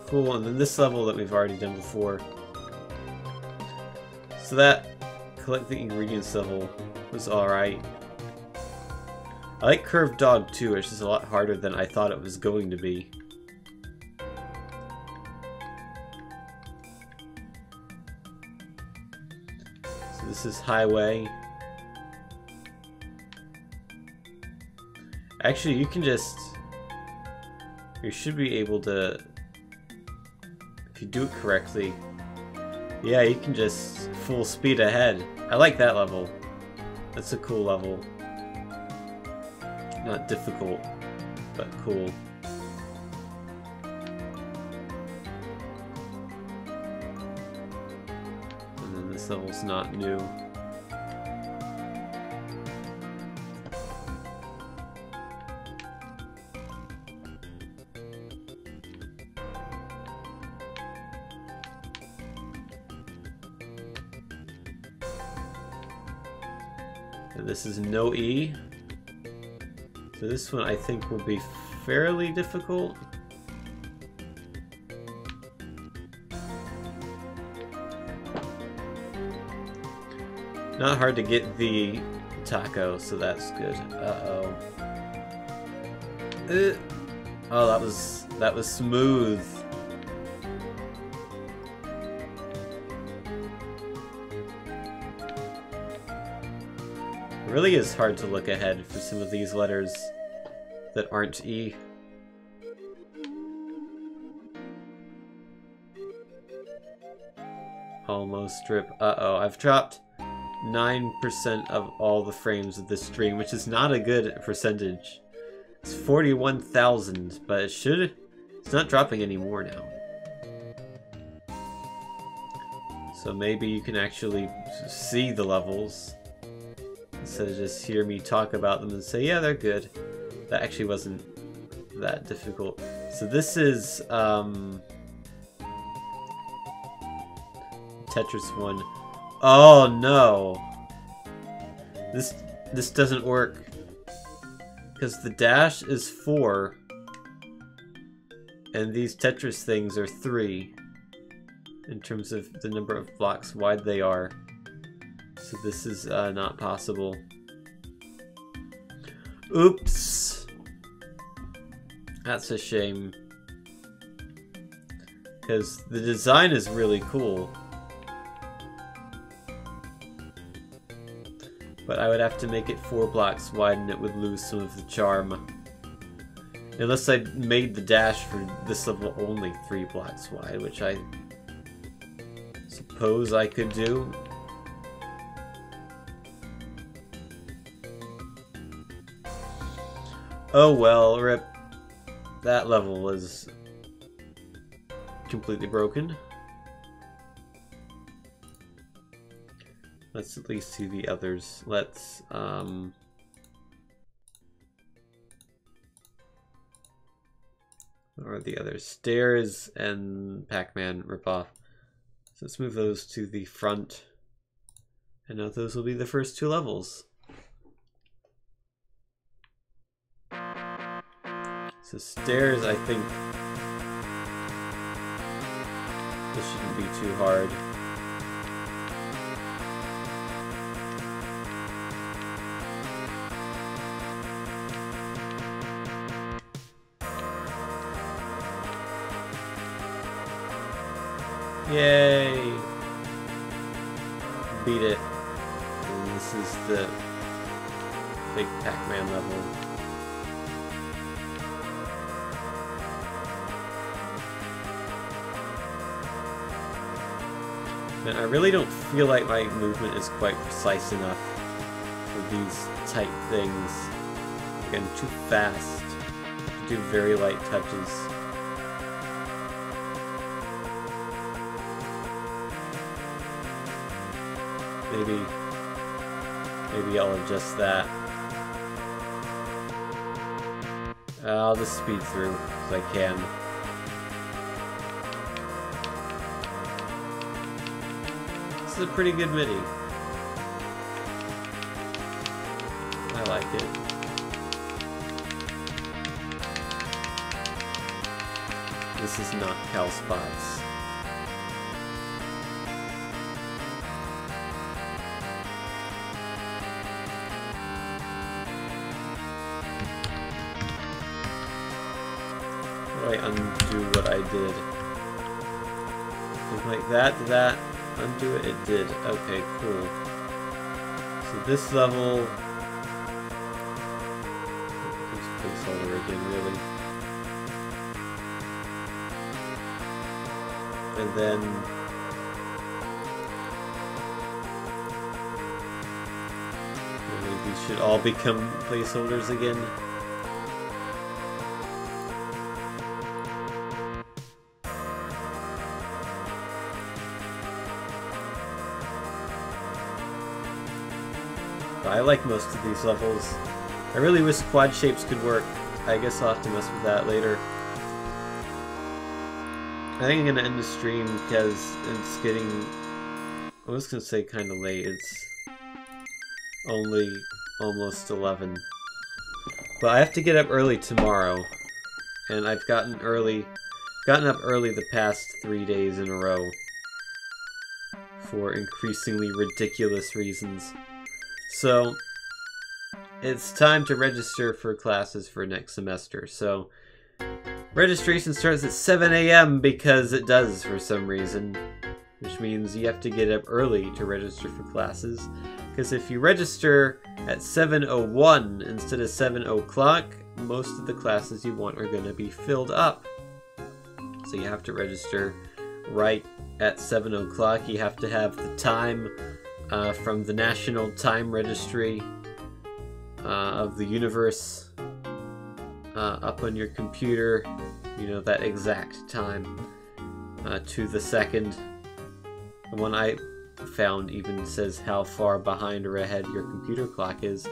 Cool, and then this level that we've already done before. So that collect the ingredients level was alright. I like Curved Dog too, it's just a lot harder than I thought it was going to be. So this is Highway. Actually, you can just... You should be able to... If you do it correctly, yeah, you can just full speed ahead. I like that level. That's a cool level. Not difficult, but cool. And then this level's not new. This is no E. So this one I think will be fairly difficult. Not hard to get the taco, so that's good. Uh-oh. Oh, that was smooth. It really is hard to look ahead for some of these letters that aren't E. Almost strip. Uh-oh, I've dropped 9% of all the frames of this stream, which is not a good percentage. It's 41,000, but it's not dropping any more now. So maybe you can actually see the levels. Instead of just hear me talk about them and say, yeah, they're good. That actually wasn't that difficult. So this is Tetris 1. Oh no! This doesn't work. Because the dash is 4. And these Tetris things are 3. In terms of the number of blocks wide they are. So this is not possible. Oops! That's a shame. Because the design is really cool. But I would have to make it 4 blocks wide and it would lose some of the charm. Unless I made the dash for this level only 3 blocks wide, which I suppose I could do. Oh well, rip. That level was completely broken. Let's at least see the others. Let's, or the others. Stairs and Pac-Man ripoff. So let's move those to the front. And now those will be the first 2 levels. So stairs, I think this shouldn't be too hard. Yay! Beat it. And this is the big Pac-Man level. And I really don't feel like my movement is quite precise enough for these tight things. Again, too fast. Do very light touches. Maybe I'll adjust that. I'll just speed through as I can. This is a pretty good MIDI. I like it. This is not Cal Spots. I undo what I did. Like that, did that undo it? It did. Okay, cool. So this level... Use placeholder again, really. And then... maybe these should all become placeholders again. I like most of these levels. I really wish quad shapes could work. I guess I'll have to mess with that later. I think I'm gonna end the stream because it's getting... I was gonna say kind of late. It's only almost 11. But I have to get up early tomorrow. And I've gotten up early the past 3 days in a row. For increasingly ridiculous reasons. So, it's time to register for classes for next semester. So, registration starts at 7 a.m. because it does for some reason. Which means you have to get up early to register for classes. Because if you register at 7:01 instead of 7 o'clock, most of the classes you want are going to be filled up. So you have to register right at 7 o'clock. You have to have the time from the National Time Registry of the universe up on your computer, you know, that exact time to the second. The one I found even says how far behind or ahead your computer clock is.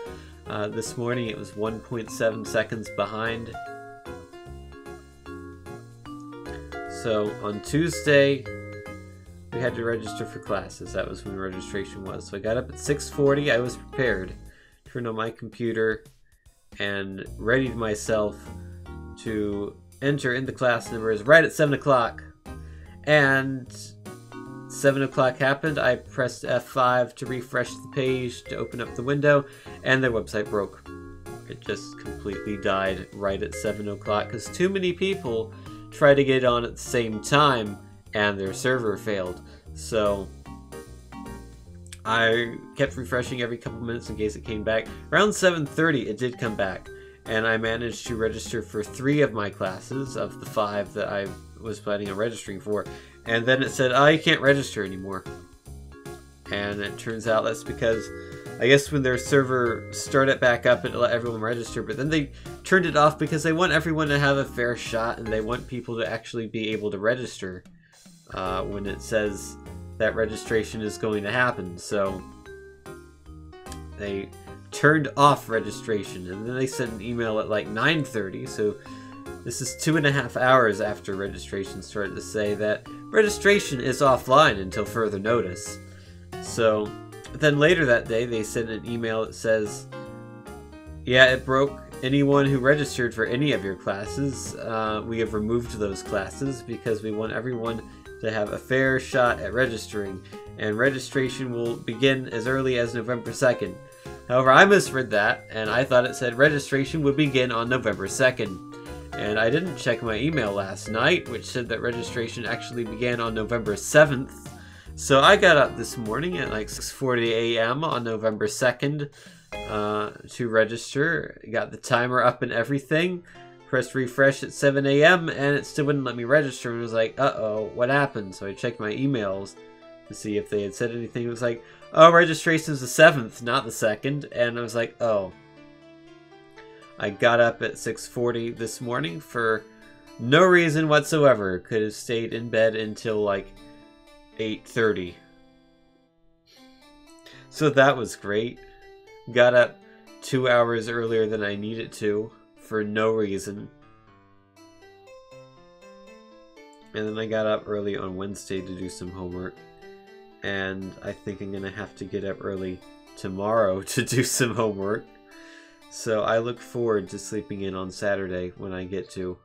This morning it was 1.7 seconds behind. So on Tuesday we had to register for classes. That was when registration was. So I got up at 6:40. I was prepared. Turned on my computer and readied myself to enter in the class numbers right at 7 o'clock. And 7 o'clock happened. I pressed F5 to refresh the page to open up the window, and their website broke. It just completely died right at 7 o'clock because too many people tried to get on at the same time and their server failed. So I kept refreshing every couple minutes in case it came back. Around 7:30, it did come back, and I managed to register for 3 of my classes of the 5 that I was planning on registering for. And then it said, "Oh, you can't register anymore." And it turns out that's because, I guess when their server started back up, it let everyone register, but then they turned it off because they want everyone to have a fair shot, and they want people to actually be able to register when it says that registration is going to happen. So they turned off registration, and then they sent an email at like 9:30, so this is 2.5 hours after registration started, to say that registration is offline until further notice. So then later that day, they sent an email that says, "Yeah, it broke. Anyone who registered for any of your classes, we have removed those classes because we want everyone to have a fair shot at registering, and registration will begin as early as November 2nd. However, I misread that, and I thought it said registration would begin on November 2nd. And I didn't check my email last night, which said that registration actually began on November 7th. So I got up this morning at like 6:40 a.m. on November 2nd to register. Got the timer up and everything. Pressed refresh at 7 a.m. and it still wouldn't let me register. And it was like, uh-oh, what happened? So I checked my emails to see if they had said anything. It was like, oh, registration is the 7th, not the 2nd. And I was like, oh. I got up at 6:40 this morning for no reason whatsoever. Could have stayed in bed until like 8:30. So that was great. Got up 2 hours earlier than I needed to for no reason. And then I got up early on Wednesday to do some homework. And I think I'm going to have to get up early tomorrow to do some homework. So I look forward to sleeping in on Saturday when I get to.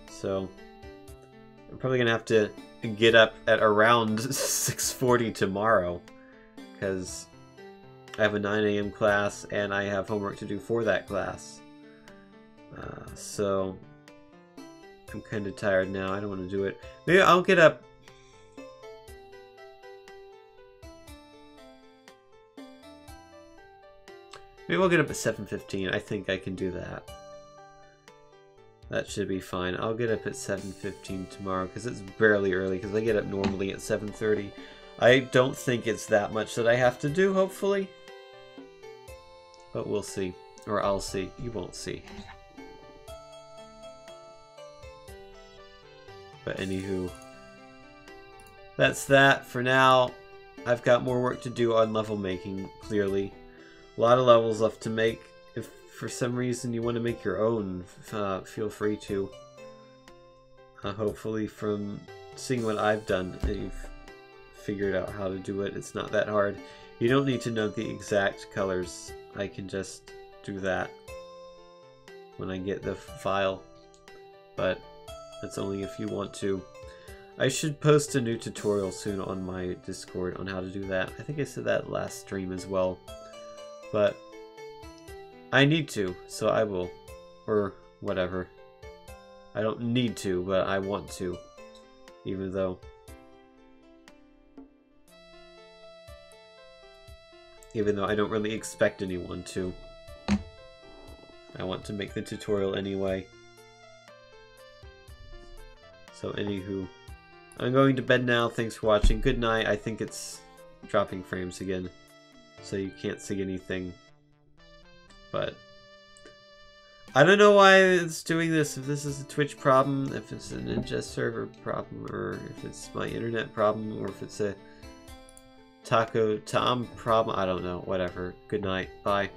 So I'm probably going to have to get up at around 6:40 tomorrow, because I have a 9 a.m. class and I have homework to do for that class. So I'm kind of tired now. I don't want to do it. Maybe I'll get up. Maybe I'll get up at 7:15. I think I can do that. That should be fine. I'll get up at 7:15 tomorrow because it's barely early, because I get up normally at 7:30. I don't think it's that much that I have to do, hopefully. But we'll see. Or I'll see. You won't see. But anywho, that's that for now. I've got more work to do on level making, clearly. A lot of levels left to make. If for some reason you want to make your own, feel free to. Hopefully from seeing what I've done, you've figured out how to do it. It's not that hard. You don't need to know the exact colors. I can just do that when I get the file. But that's only if you want to. I should post a new tutorial soon on my Discord on how to do that. I think I said that last stream as well. But I need to, so I will. Or whatever. I don't need to, but I want to. Even though I don't really expect anyone to. I want to make the tutorial anyway. So anywho, I'm going to bed now. Thanks for watching. Good night. I think it's dropping frames again, so you can't see anything. But I don't know why it's doing this. If this is a Twitch problem, if it's a Ninja server problem, or if it's my internet problem, or if it's a Taco Tom problem, I don't know. Whatever. Good night. Bye.